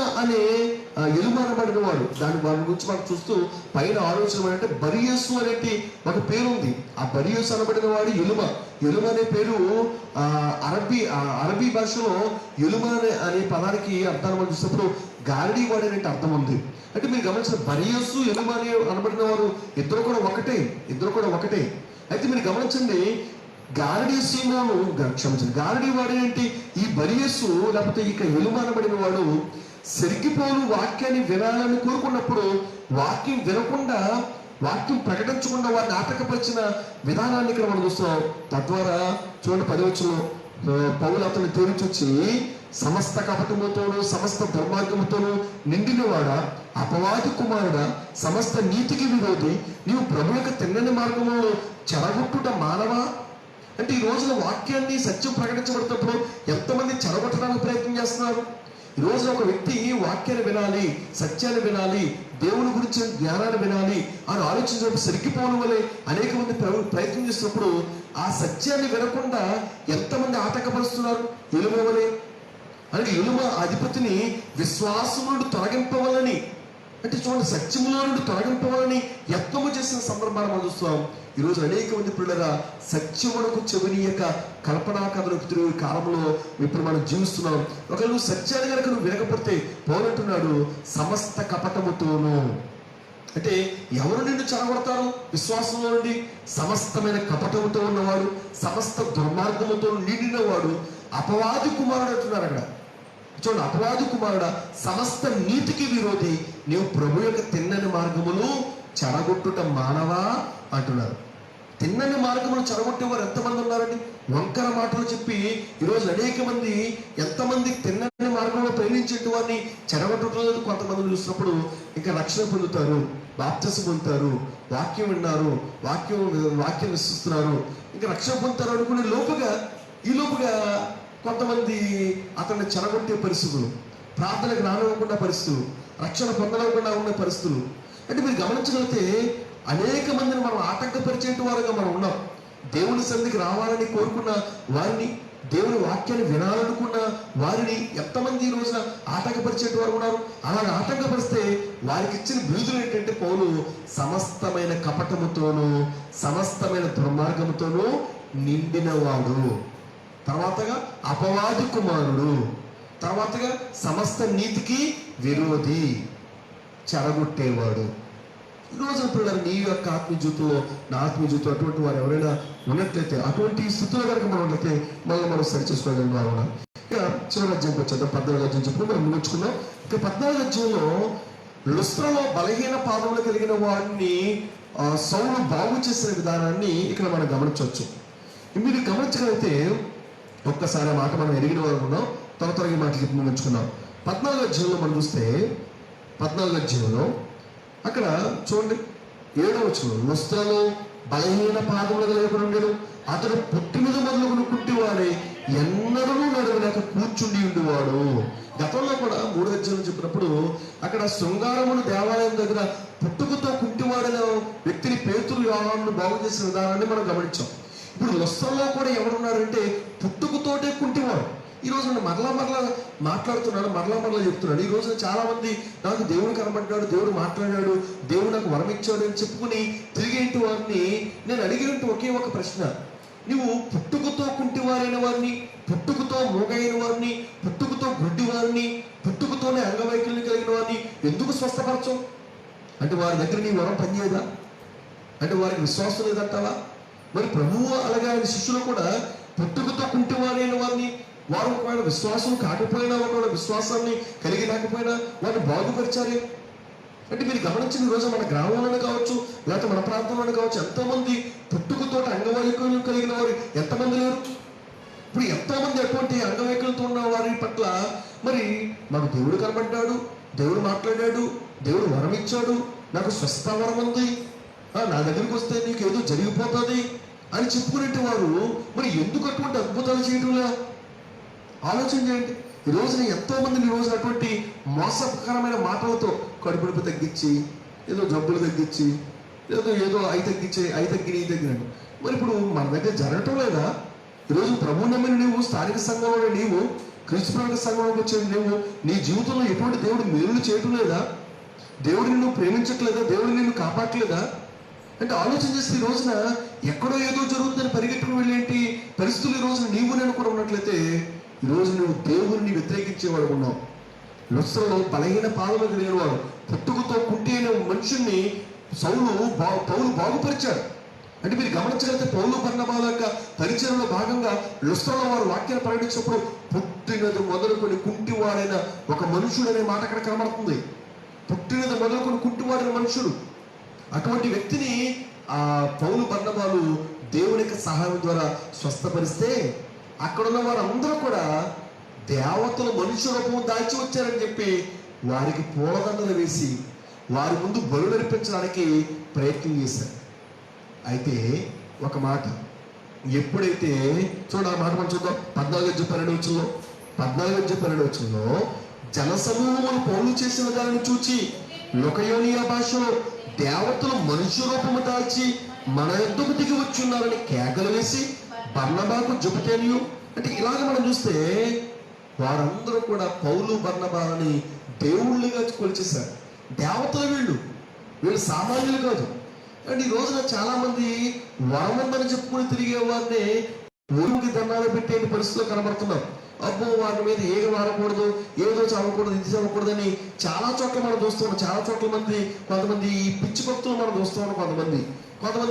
అనబడిన వాడు, వారి గురించి మనం చూస్తూ పైన ఆలోచన అంటే బరియసు అనేటి ఒక పేరు ఉంది. ఆ బరియసు అనబడిన వాడు ఎలుమ అనే పేరు అరబీ భాషలో ఎలుమ అనే పదానికి అర్థాన్ని మనం చూసినప్పుడు గారడీ వాడు అనేటి అర్థం ఉంది. అంటే మీరు గమనించిన బరియసు ఎలుమ అని అనబడిన వారు ఇద్దరు కూడా ఒకటే. అయితే మీరు గమనించండి, గారడీ వాడు ఏంటి? ఈ బరియస్సు లేకపోతే ఇక ఎలుమనబడిన వాడు సెర్గి పౌలు వాక్యాన్ని వినాలని కోరుకున్నప్పుడు వాక్యం వినకుండా, వాక్యం ప్రకటించకుండా వారిని ఆటంకపరిచిన విధానాన్ని ఇక్కడ మనం చూస్తున్నాం. తద్వారా చూడండి 10వ వచనం, పౌలు అతన్ని తేల్చొచ్చి సమస్త కపటముతోనూ సమస్త దుర్మార్గముతోనూ నిండినవాడా, అపవాది కుమారుడా, సమస్త నీతికి విరోధి, నీవు ప్రభువులకు తిన్నని మార్గంలో చెడగొట్టుట మానవా? అంటే ఈ రోజున వాక్యాన్ని సత్యం ప్రకటించబడినప్పుడు ఎంతమంది చెడగొట్టడానికి ప్రయత్నం చేస్తున్నారు? ఈరోజు ఒక వ్యక్తి వాక్యాన్ని వినాలి, సత్యాన్ని వినాలి, దేవుని గురించి జ్ఞానాన్ని వినాలి అని ఆలోచించినప్పుడు సరిగిపోవడం వల్లే అనేక మంది ప్రయత్నం చేసినప్పుడు ఆ సత్యాన్ని వినకుండా ఎంతమంది ఆటంకపరుస్తున్నారు. ఎలుమ వలె అని ఎలుమ అధిపతిని విశ్వాసం నుండి తొలగింపవాలని, అంటే చూడండి, సత్యములో నుండి తొలగింపవాలని యత్నము చేసిన సందర్భాన్ని మనం చూస్తాం. ఈరోజు అనేక మంది పిల్లల సత్యమునకు చెవినీయక కల్పనా కథలు తిరిగే కాలంలో ఇప్పుడు మనం జీవిస్తున్నాం. ఒకవేళ నువ్వు సత్యాన్ని కనుక నువ్వు వినకపోతే పౌలంటున్నాడు సమస్త కపటముతోను. అంటే ఎవరు నిన్ను చెడగొడతారు? విశ్వాసంలో నుండి సమస్తమైన కపటముతో ఉన్నవాడు, సమస్త దుర్మార్గముతో నిండినవాడు అపవాది కుమారుడు అంటున్నారు అక్కడ. చూడండి, అపవాది కుమారుడా, సమస్త నీతికి విరోధి, నీవు ప్రభు యొక్క తిన్నని మార్గములు చెడగొట్టుట మానవా అంటున్నారు. తిన్నని మార్గములు చెడగొట్టేవారు ఎంతమంది ఉన్నారండి? వంకర మాటలు చెప్పి ఈరోజు అనేక మంది, ఎంతమంది తిన్నని మార్గంలో ప్రేమించేటి వారిని చెడగొట్టలేదు. కొంతమంది చూసినప్పుడు ఇంకా రక్షణ పొందుతారు, బాప్తిసం పొందుతారు, వాక్యం విన్నారు, వాక్యం విశ్వసిస్తున్నారు, ఇంకా రక్షణ పొందుతారు అనుకునే లోపుగా కొంతమంది అతన్ని చెడగొట్టే పరిస్థితులు, ప్రార్థనకు రానివ్వకుండా పరిస్థితులు, రక్షణ పొందలేకుండా ఉన్న పరిస్థితులు. అంటే మీరు గమనించగలిగితే అనేక మందిని మనం ఆటంకపరిచేటి వారుగా మనం ఉన్నాం. దేవుని సన్నిధికి రావాలని కోరుకున్న వారిని, దేవుని వాక్యాన్ని వినాలనుకున్న వారిని ఎంతమంది ఈ రోజున ఆటంకపరిచేటి వారు ఉన్నారు. అలాగే ఆటంకపరిస్తే వారికి ఇచ్చిన బిరుదులు ఏంటంటే పౌలు సమస్తమైన కపటముతోనూ సమస్తమైన దుర్మార్గముతోనూ నిండినవాడు, తర్వాతగా అపవాది కుమారుడు, తర్వాతగా సమస్త నీతికి విరోధి, చెడగొట్టేవాడు. ఈ రోజున పిల్లలు నీ యొక్క ఆత్మీయ జీవితంలో, నా ఆత్మీయ జీవితంలో అటువంటి వారు ఎవరైనా ఉన్నట్లయితే, అటువంటి స్థితిలో కనుక మనం ఉన్నట్లయితే మనం సరిచేసుకోగలం. రావడం ఇక చివరి అధ్యాయంకి వచ్చేద్దాం. 14వ అధ్యాయం చెప్పి మనం ముగించుకున్నాం. ఇక 14వ అధ్యాయంలో లుస్త్రలో బలహీన పాదములు కలిగిన వాడిని సౌలు బాగు చేసిన విధానాన్ని ఇక్కడ మనం గమనించవచ్చు. మీరు గమనించగలిగితే ఒక్కసారి మాట మనం ఎరిగిన వారు ఉన్నాం. త్వరగా ఈ మాటలు చెప్పి ముగించుకున్నాం. 14వ అధ్యాయంలో మనం చూస్తే 14వ అధ్యాయంలో అక్కడ చూడండి 7వ వచనం, లుస్త్రలో బలహీన పాదములు కలిగి ఉండేను, అతడు పుట్టి మీద మొదలుకుని కుట్టివాడే ఎన్నడూ నడవలేక కూర్చుండి ఉండేవాడు. గతంలో కూడా 3వ అధ్యాయం చెప్పినప్పుడు అక్కడ శృంగారమును దేవాలయం దగ్గర పుట్టుకతో కుంటివాడిన వ్యక్తిని పేతురు యోహానును బాగు చేసిన విధానాన్ని మనం గమనించాం. ఇప్పుడు లుస్త్రలో కూడా ఎవరున్నారంటే పుట్టుకతోటే కుంటివాడు. ఈ రోజు మరలా మాట్లాడుతున్నాడు, మరలా చెప్తున్నాడు. ఈ రోజున చాలా మంది నాకు దేవుడు కనబడ్డాడు, దేవుడు మాట్లాడాడు, దేవుడు నాకు వరం ఇచ్చాడు అని చెప్పుకుని తిరిగేంటి వారిని నేను అడిగినట్టు ఒకే ఒక ప్రశ్న, నువ్వు పుట్టుకతో కుంటివారైన వారిని, పుట్టుకతో మూగైన వారిని, పుట్టుకతో గుడ్డి వారిని, పుట్టుకతోనే అంగవైకల్యం కలిగిన వారిని ఎందుకు స్వస్థపరచం? అంటే వారి దగ్గర నీ వరం పనిచేయదా? అంటే వారికి విశ్వాసం లేదంటావా? మరి ప్రభువు అలాగే ఆయన శిష్యులు కూడా పుట్టుకతో కుంటివారైన వారిని, వారు ఒకవేళ విశ్వాసం కాకపోయినా, ఒకవేళ విశ్వాసాన్ని కలిగి లేకపోయినా వారిని బాగుపరిచారే. అంటే మీరు గమనించిన రోజు మన గ్రామంలోనే కావచ్చు, లేకపోతే మన ప్రాంతంలోనే కావచ్చు, ఎంతోమంది పుట్టుకతో అంగవైకల్యం కలిగిన వారు ఎంతమంది లేరు? ఇప్పుడు ఎంతోమంది అటువంటి అంగవైకల్యంతో ఉన్న వారి పట్ల మరి మాకు దేవుడు కనబడ్డాడు, దేవుడు మాట్లాడాడు, దేవుడు వరం ఇచ్చాడు, నాకు స్వస్థ వరం ఉంది, నా దగ్గరికి వస్తే నీకు ఏదో జరిగిపోతుంది అని చెప్పుకునే వారు మరి ఎందుకు అటువంటి అద్భుతాలు చేయడంలా? ఆలోచన చేయండి. ఈ రోజున ఎంతో మందిని ఈ రోజున అటువంటి మోసకరమైన మాటలతో కడుపునొప్పి తగ్గించి, ఏదో జబ్బులు తగ్గించి, ఏదో అయి తగ్గినాడు. మరి ఇప్పుడు మన దగ్గర జరగటం లేదా? ఈరోజు ప్రభు నమ్మిన నీవు, స్థానిక సంఘంలో నీవు, క్రీస్తు ప్రేమ సంఘంలోకి వచ్చే నీవు, నీ జీవితంలో ఎటువంటి దేవుడు మేలు చేయటం లేదా? దేవుడు నిన్ను ప్రేమించట్లేదా? దేవుడు నిన్ను కాపాడలేదా? అంటే ఆలోచన చేస్తే ఈ రోజున ఎక్కడో ఏదో జరుగుతుందని పరిగెట్టుకుని వెళ్ళేంటి పరిస్థితులు ఈ రోజున నీవు నేను కూడా ఉన్నట్లయితే ఈరోజు నువ్వు దేవుడిని వ్యతిరేకించేవాడు ఉన్నావు. లుస్త్రలో బలహీన పాదములు కలిగిన వాడు, పుట్టుకతో కుంటి అయిన మనుషుల్ని పౌలు బాగుపరిచాడు. అంటే మీరు గమనించగలిగితే పౌలు బర్నబాల యొక్క పరిచయంలో భాగంగా లుస్త్రలో వారు వాక్యాన్ని ప్రకటించినప్పుడు పుట్టినది మొదలుకొని కుంటివాడైన ఒక మనుషుడు అనే మాట అక్కడ కనబడుతుంది. పుట్టినది మొదలుకొని కుంటివాడైన మనుషుడు, అటువంటి వ్యక్తిని ఆ పౌలు బర్నబాలు దేవుని యొక్క సహాయం ద్వారా స్వస్థపరిస్తే అక్కడున్న వారందరూ కూడా దేవతలు మనుష్య రూపం దాల్చి వచ్చారని చెప్పి వారికి పూలదండలు వేసి వారి ముందు బలు నడిపించడానికి ప్రయత్నం చేశారు. అయితే ఒక మాట, ఎప్పుడైతే చూడ ఆ మాట మనం చూద్దాం 14వ అధ్యాయం 12వ వచనంలో జనసమూహములు పౌలు చేసిన దానిని చూచి లొకయోనియా భాషలో దేవతలు మనుష్య రూపము దాల్చి మన యొద్దకు దిగి వచ్చి ఉన్నారని కేకలు వేసి బర్నబాకు జుపతేనియు, అంటే ఇలాగ మనం చూస్తే వారందరూ కూడా పౌలు బర్నబాలని దేవుళ్ళుగా కొలిచేశారు. దేవతలు వీళ్ళు సామాన్యులు కాదు. అండ్ ఈ రోజున చాలా మంది వరం ఉందని చెప్పుకుని తిరిగే వారిని ఊరికి దండాలు పెట్టే పరిస్థితిలో కనబడుతున్నాం. అబ్బో వారి మీద ఏగ వాడకూడదు, ఏదో చదవకూడదు, ఇది చదవకూడదు అని చాలా చోట్ల మనం చూస్తున్నాం. చాలా చోట్ల కొంతమంది ఈ పిచ్చి భక్తులు మనం చూస్తున్నాం. కొంతమంది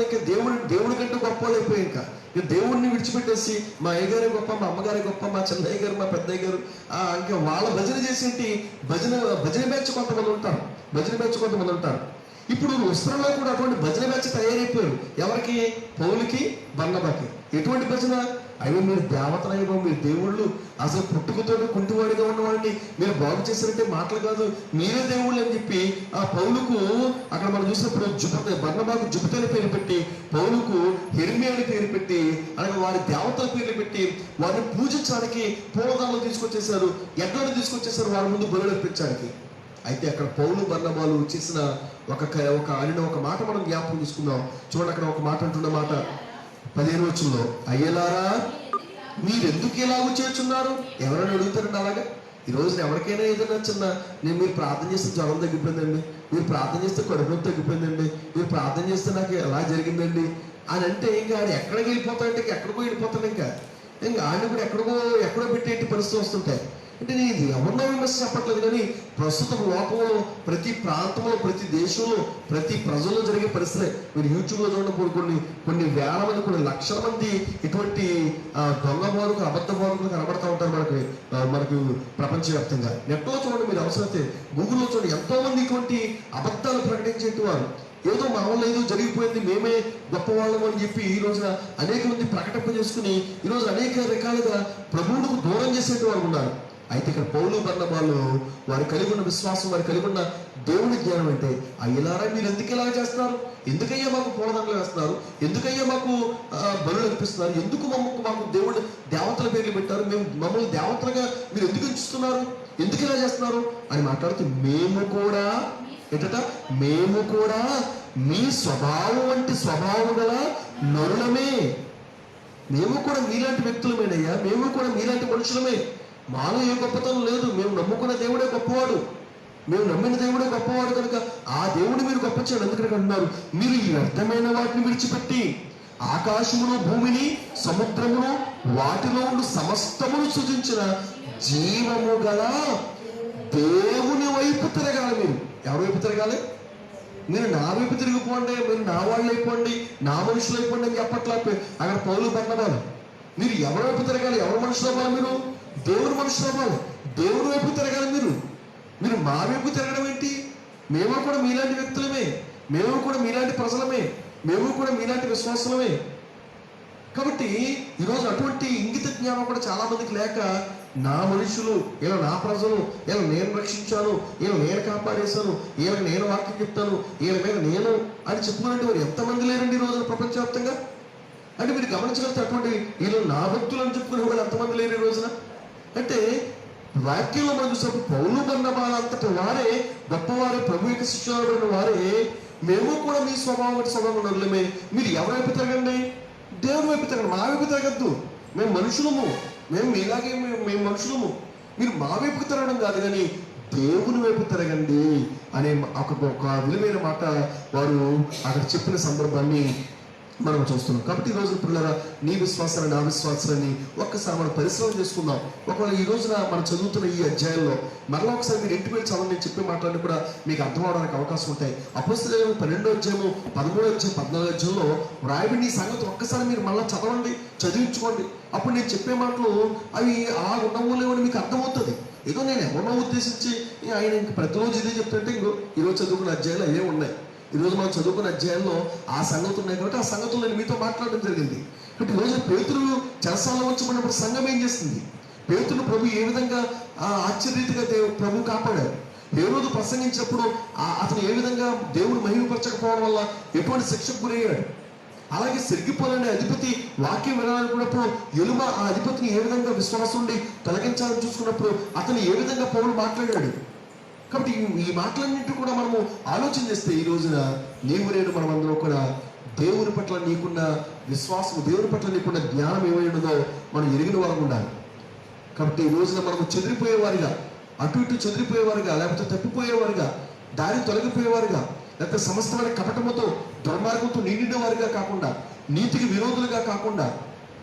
ఇంకా దేవుడి కంటే గొప్ప వాళ్ళు అయిపోయి ఇంకా దేవుడిని విడిచిపెట్టేసి మా అయ్యగారే గొప్ప, మా అమ్మగారే గొప్ప, మా చిన్నయ్య గారు, మా పెద్దయ్య గారు, ఇంకా వాళ్ళ భజన చేసేంటి భజన బ్యాచ్ కొంతమంది ఉంటారు. ఇప్పుడు ఉస్త్రంలో కూడా అటువంటి భజన బ్యాచ్ తయారైపోయారు. ఎవరికి? పౌలుకి, బర్నబాకి. ఎటువంటి భజన? అయ్యో మీరు దేవతలయ్యో, మీరు దేవుళ్ళు, అసలు పుట్టుకతో కుంటివాడిగా ఉన్నవాడిని మీరు బాగు చేశారంటే మాటలు కాదు, మీరే దేవుళ్ళు అని చెప్పి ఆ పౌలుకు అక్కడ మనం చూసినప్పుడు బర్నబాకు జుపతేని పేరు పెట్టి, పౌలుకు హెర్మియా అని పేరు పెట్టి, అలాగే వారి దేవతల పేర్లు పెట్టి వారిని పూజించడానికి పూలదాలను తీసుకొచ్చేసారు, ఎడ్లను తీసుకొచ్చేసారు వారి ముందు బలులు అర్పించడానికి. అయితే అక్కడ పౌలు బర్నబాలు చేసిన ఒక మాట మనం జ్ఞాపకం తీసుకుందాం. చూడండి, అక్కడ ఒక మాట అంటున్న మాట 15వ వచనంలో, అయ్యలారా మీరెందుకు ఇలాగూ చేస్తున్నారు? ఎవరైనా అడుగుతారండి అలాగా? ఈ రోజున ఎవరికైనా ఏదైనా మీరు ప్రార్థన చేస్తే జ్వరం తగ్గిపోయిందండి, మీరు ప్రార్థన చేస్తే కడుపు నొప్పి తగ్గిపోయిందండి, మీరు ప్రార్థన చేస్తే నాకు ఎలా జరిగిందండి అని అంటే ఇంకా ఆడు ఎక్కడికి వెళ్ళిపోతాడంటే ఎక్కడికో వెళ్ళిపోతాడు. ఇంకా ఆయన కూడా ఎక్కడో పెట్టేటి పరిస్థితి వస్తుంటాయి. అంటే నేను ఎవరినో విమర్శ చెప్పట్లేదు, కానీ ప్రస్తుతం లోకంలో ప్రతి ప్రాంతంలో, ప్రతి దేశంలో, ప్రతి ప్రజల్లో జరిగే పరిస్థితులే. మీరు యూట్యూబ్లో చూడండి, కొన్ని వేల మంది, కొన్ని లక్షల మంది ఇటువంటి దొంగ బోరుకు, అబద్ధ బోరుకులు కనబడతా ఉంటారు మనకు ప్రపంచవ్యాప్తంగా. నెట్లో చూడండి, మీరు అవసరమైతే గూగుల్లో చూడండి, ఎంతో మంది ఇటువంటి అబద్ధాలు ప్రకటించేటి వారు. ఏదో మా వల్ల ఏదో జరిగిపోయింది, మేమే గొప్పవాళ్ళం అని చెప్పి ఈ రోజున అనేక మంది ప్రకటింప చేసుకుని ఈరోజు అనేక రకాలుగా ప్రభువుకు దూరం చేసేటి వారు ఉన్నారు. అయితే ఇక్కడ పౌలు బర్నబాలు వారు కలిగి ఉన్న విశ్వాసం, వారు కలిగి ఉన్న దేవుని జ్ఞానం అంటే, అయ్యలారా మీరు ఎందుకు ఇలా చేస్తున్నారు? ఎందుకయ్యా మాకు పూలదండలు వేస్తున్నారు? ఎందుకయ్యా మాకు బలులు అర్పిస్తున్నారు? ఎందుకు మాకు దేవతల పేర్లు పెట్టారు? మమ్మల్ని దేవతలుగా మీరు ఎందుకు ఎంచుతున్నారు? ఎందుకు ఇలా చేస్తున్నారు అని మాట్లాడుతూ, మేము కూడా మీ స్వభావం వంటి స్వభావం గల నరులమే. మేము కూడా మీలాంటి వ్యక్తులమేనయ్యా, మేము కూడా మీలాంటి మనుషులమే. మాలో ఏ గొప్పతనం లేదు. మేము నమ్ముకున్న దేవుడే గొప్పవాడు, మేము నమ్మిన దేవుడే గొప్పవాడు కనుక ఆ దేవుడు మీరు గొప్ప చేయడం. ఎందుకంటే అంటున్నారు, మీరు ఈ వ్యర్థమైన వాటిని విడిచిపెట్టి ఆకాశమును, భూమిని, సముద్రమును, వాటిలో ఉండి సమస్తమును సృజించిన జీవము గల దేవుని వైపు తిరగాలి. మీరు ఎవరి వైపు తిరగాలి? మీరు నా వైపు తిరిగిపోండి, మీరు నా వాళ్ళు అయిపోండి, నా మనుషులు అయిపోండి అని చెప్పట్లా అక్కడ పౌలు బర్నబాలు. మీరు ఎవరి వైపు తిరగాలి? ఎవరి మనుషులు అవ్వాలి? మీరు దేవుని మనుషులు అవ్వాలి, దేవుని వైపు తిరగాలి. మీరు మా వైపు తిరగడం ఏంటి? మేము కూడా మీలాంటి వ్యక్తులమే, మేము కూడా మీలాంటి ప్రజలమే, మేము కూడా మీలాంటి విశ్వాసులమే. కాబట్టి ఈరోజు అటువంటి ఇంగిత జ్ఞానం కూడా చాలా మందికి లేక, నా మనుషులు, ఇలా నా ప్రజలు, ఇలా నేను రక్షించాను, ఇలా నేను కాపాడేశాను, వీళ్ళకి నేను వాక్యం చెప్తాను, వీళ్ళ మీద నేను అని చెప్పుకున్నట్టు వారు ఎంతమంది లేరండి ఈ రోజున ప్రపంచవ్యాప్తంగా? అంటే మీరు గమనించగలిగితే అటువంటి వీళ్ళు నా భక్తులు అని చెప్పుకునే వాళ్ళు ఎంతమంది లేరు ఈ రోజున? అంటే వాక్యంలో మనం చూసినప్పుడు పౌలు బర్నబాల అంతటి వారే గొప్పవారే, ప్రభు యొక్క శిష్యులైన వారే, మేము కూడా మీ స్వభావం నరులమే. మీరు ఎవరి వైపు తిరగండి? దేవుని వైపు తిరగండి, మా వైపు తిరగద్దు. మేము మనుషులము, మేము మీలాగే మేము మనుషులము, మీరు మా వైపుకు తిరగడం కాదు కానీ దేవుని వైపు తిరగండి అనే ఒక విలువైన మాట వారు అక్కడ చెప్పిన సందర్భాన్ని మనం చూస్తున్నాం. కాబట్టి ఈ రోజు పిల్లల నీ విశ్వాసాన్ని, నా విశ్వాసాన్ని ఒక్కసారి మనం పరిశ్రమ చేసుకుందాం. ఒకవేళ ఈ రోజున మనం చదువుతున్న ఈ అధ్యాయంలో మరలా ఒకసారి మీరు ఇంటికి వెళ్ళి చదవండి, చెప్పే మాటలన్నీ కూడా మీకు అర్థం అవడానికి అవకాశం ఉంటాయి. అపోస్తలుల 12వ అధ్యాయము, 13వ అధ్యాయం, 14వ అధ్యాయంలో వ్రాయబడిన ఈ సంగతి ఒక్కసారి మీరు మళ్ళీ చదవండి, చదివించుకోండి. అప్పుడు నేను చెప్పే మాటలు అవి అలా ఉండవు లేవని మీకు అర్థమవుతుంది. ఏదో నేను ఎవరినో ఉద్దేశించి ఆయన ఇంక ప్రతిరోజు ఇదే చెప్తుంటే ఈరోజు చదువుకున్న అధ్యాయాలు అవే ఉన్నాయి. ఈరోజు మనం చదువుకున్న అధ్యాయంలో ఆ సంగతులు ఉన్నాయి కాబట్టి ఆ సంగతులు నేను మీతో మాట్లాడడం జరిగింది. కాబట్టి ఈరోజు పేతురు చెరసాలలో ఉంచబడినప్పుడు సంఘం ఏం చేస్తుంది? పేతురు ప్రభు ఏ విధంగా ఆశ్చర్యరీతిగా ప్రభు కాపాడారు. హేరోదు ప్రసంగించినప్పుడు అతను ఏ విధంగా దేవుడు మహిమపరచకపోవడం వల్ల ఎటువంటి శిక్షకు గురయ్యాడు. అలాగే సెరిగిపోలనే అధిపతి వాక్యం వినాలనుకున్నప్పుడు ఎలుమ ఆ అధిపతిని ఏ విధంగా విశ్వాసం ఉండి తొలగించాలని చూసుకున్నప్పుడు అతను ఏ విధంగా పౌలు మాట్లాడాడు. కాబట్టి ఈ మాటలన్నింటి కూడా మనము ఆలోచన చేస్తే ఈ రోజున నీవు నేను మనం అందరం కూడా దేవుని పట్ల నీకున్న విశ్వాసం, దేవుని పట్ల నీకున్న జ్ఞానం ఏమై ఉన్నదో మనం ఎరిగిన వారు ఉండాలి. కాబట్టి ఈ రోజున మనము చెదిరిపోయేవారిగా, అటు ఇటు చెదిరిపోయేవారుగా, లేకపోతే తప్పిపోయేవారుగా, దారి తొలగిపోయేవారుగా, లేకపోతే సమస్తమైన కపటముతో దుర్మార్గంతో నిండిన వారిగా కాకుండా, నీతికి విరోధులుగా కాకుండా,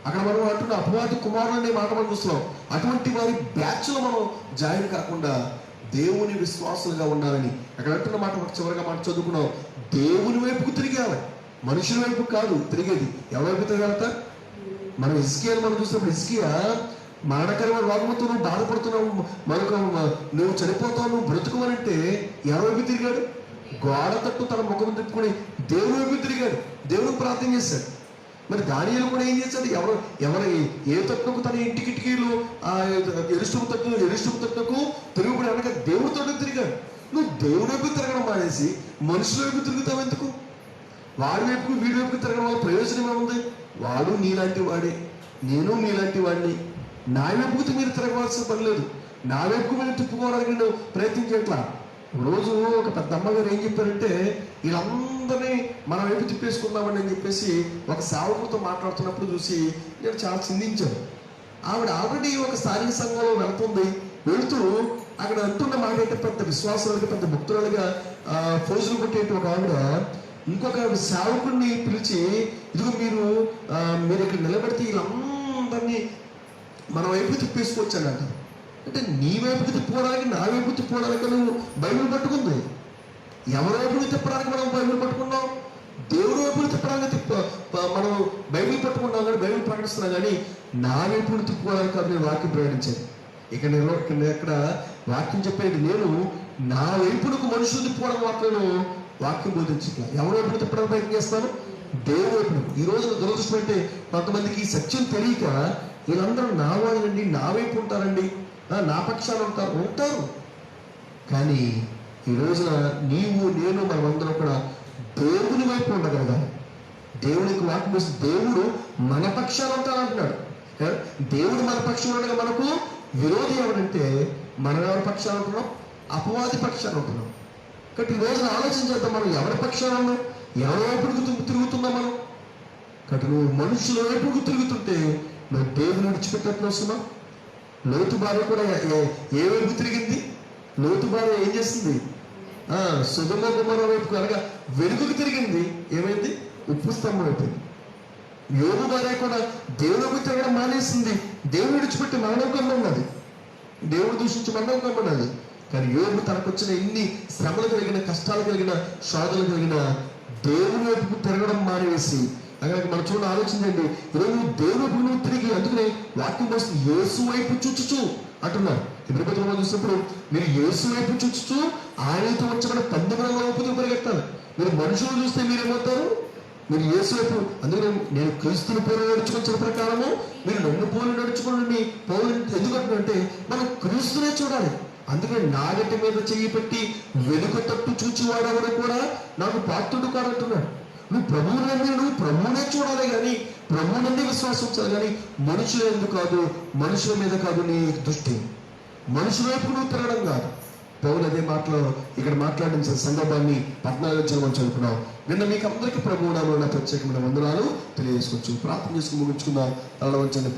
అక్కడ మనం అంటున్న అపవాది కుమారులు అనే మాట మనం చూస్తున్నాం. అటువంటి వారి బ్యాచ్లో మనం జాయిన్ కాకుండా దేవుని విశ్వాసులుగా ఉండాలని అక్కడ అంటున్న మాట చివరిగా మాట చదువుకున్నాం. దేవుని వైపుకు తిరిగాలి, మనుషుల వైపు కాదు తిరిగేది. ఎవరి వైపు తిరగలుగుతా? మనం హిజ్కియాని మనం చూసినప్పుడు హిజ్కియా మరణకరమైన రోగంతో నువ్వు బాధపడుతున్నావు, మనకు నువ్వు చనిపోతావు, నువ్వు బ్రతుకువనంటే ఎవరి వైపు తిరిగాడు? గోడ తట్టు తన ముఖం తిప్పుకొని దేవుని వైపు తిరిగాడు, దేవుడికి ప్రార్థన చేశాడు. మరి దానియేలు కూడా ఏం చేశాడు? ఎవరు ఏ తట్టుకు తన ఇంటికిటికీలు ఎరుష్టపు తట్టుకు తిరుగుబడి అనగా దేవుడితో తిరిగాడు. నువ్వు దేవుడి వైపు తిరగడం మానేసి మనుషుల వైపు తిరుగుతావు ఎందుకు? వాడి వైపుకు వీడి వైపుకు తిరగడం వల్ల ప్రయోజనం ఏముంది? వాడు నీలాంటి వాడే, నేను నీలాంటి వాడిని. నా వైపుకు మీరు తిరగవలసిన పని లేదు, నా వైపుకు మీరు తిప్పుకోవడానికి నేను ప్రయత్నం చేయట్లా. రోజు ఒక పెద్ద అమ్మగారు ఏం చెప్పారంటే, వీళ్ళందరినీ మన వైపు తిప్పేసుకుందామని అని చెప్పేసి ఒక సేవకులతో మాట్లాడుతున్నప్పుడు చూసి నేను చాలా చిందించాను. ఆవిడ ఆల్రెడీ ఒక స్థానిక సంఘంలో వెళ్తూ అక్కడ అంటున్న మాట ఏంటంటే, పెద్ద విశ్వాసాలుగా పెద్ద భక్తులుగా ఫోజులు కొట్టేటి ఒక ఆవిడ ఇంకొక సేవకుడిని పిలిచి, ఇదిగో మీరు ఇక్కడ నిలబెడితే వీళ్ళందరినీ మన వైపు తిప్పేసుకోవచ్చానంట. అంటే నీ వైపుకి తిప్పుకోవడానికి, నా వైపు తిప్పుకోవడానికి నువ్వు బైబిల్ పట్టుకుంది. ఎవరి వైపుని తిప్పడానికి మనం బైబిల్ పట్టుకున్నాం? దేవుడి వైపుని తిప్పడానికి మనం బైబిల్ పట్టుకున్నాం, కానీ బైబిల్ ప్రకటిస్తున్నాం, కానీ నా వైపుని తిప్పుకోవడానికి కాదు నేను వాక్యం ప్రకటించాను. ఇక్కడ వాక్యం చెప్పేది నేను నా వైపునకు మనుషులు తిప్పుకోవడం మాత్రం వాక్యం బోధించట్లా. ఎవరి వైపుని తిప్పడానికి ప్రయత్నం చేస్తాను? దేవుడి వైపును. ఈ రోజున దురదృష్టం అంటే కొంతమందికి ఈ సత్యం తెలియక వీళ్ళందరూ నా వాళ్ళండి, నా వైపు ఉంటారండి, నా పక్షాలు ఉంటారు. కానీ ఈ రోజున నీవు నేను మనమందరం కూడా దేవుని వైపు ఉండగలగాలి. దేవునికి వాక్యం వస్తే దేవుడు మన పక్షాలు ఉంటారంటున్నాడు. దేవుడు మన పక్షాలు ఉండగా మనకు విరోధి ఎవరంటే మనం ఎవరి పక్షాలు ఉంటున్నాం? అపవాది పక్షాలు ఉంటున్నాం. కాబట్టి ఈ రోజున ఆలోచన చేద్దాం, మనం ఎవరి పక్షాలు ఉన్నాం, ఎవరి వైపుకు తిరుగుతున్నాం మనం. కాబట్టి నువ్వు మనుషుల వైపుకు తిరుగుతుంటే నువ్వు దేవుని విడిచిపెట్టట్లు వస్తున్నావు. లోతు భార్య కూడా ఏ వైపు తిరిగింది? లోతు భార్య ఏం చేసింది? సొదొమ గొమొర్రా వైపుకు అనగా వెనుకకు తిరిగింది. ఏమైంది? ఉప్పు స్తంభం అయిపోయింది. యోబు భార్య కూడా దేవుడికి తిరగడం మానేసింది. దేవుడు విడిచిపెట్టి మరణం కమ్మన్నది, దేవుడు దూషించి మరణం కమ్మన్నది. కానీ యోబు తనకు వచ్చిన ఇన్ని శ్రమలు కలిగిన, కష్టాలు కలిగిన, శోధనలు కలిగిన దేవుని వైపుకు తిరగడం మానేసి, అక్కడ మనం చూడండి, ఆలోచించండి. ఈరోజు దేవుని వైపు నువ్వు తిరిగి, అందుకనే వాక్యం వస్తుంది యేసు వైపు చూచుచు అంటున్నారు. ఇప్పుడు పత్రికలో చూసినప్పుడు మీరు యేసు వైపు చూచుచు ఆయనతో వచ్చబడిన 19 వైపు పరిగెత్తాలి. మీరు మనుషులు చూస్తే మీరేమవుతారు? మీరు యేసు వైపు. అందుకనే నేను క్రీస్తుని పోలి నడుచుకొచ్చిన ప్రకారము మీరు నన్ను పోలి నడుచుకోండి. పౌలు ఎందుకంటే మనం క్రీస్తునే చూడాలి. అందుకని నాగటి మీద చెయ్యి పెట్టి వెనుక తట్టు చూచివాడవని కూడా నాకు పాత్రుడు కాదంటున్నాడు. నువ్వు ప్రభువునే చూడాలి, కానీ ప్రభువునందే విశ్వాసం ఉంచాలి, కానీ మనుషుల ఎందుకు కాదు, మనుషుల మీద కాదు నీ దృష్టి. మనుషుల వైపు నువ్వు తిరగడం కాదు. పౌలు అదే మాటలో ఇక్కడ మాట్లాడించిన సందర్భాన్ని 14 మనం చదువుకున్నాం. నిన్న మీకు అందరికీ ప్రభువు నామమున ప్రత్యేకమైన వందనాలు తెలియజేసుకోవచ్చు. ప్రార్థన చేసుకుని ముగించుకుందాం. తల వంచండి.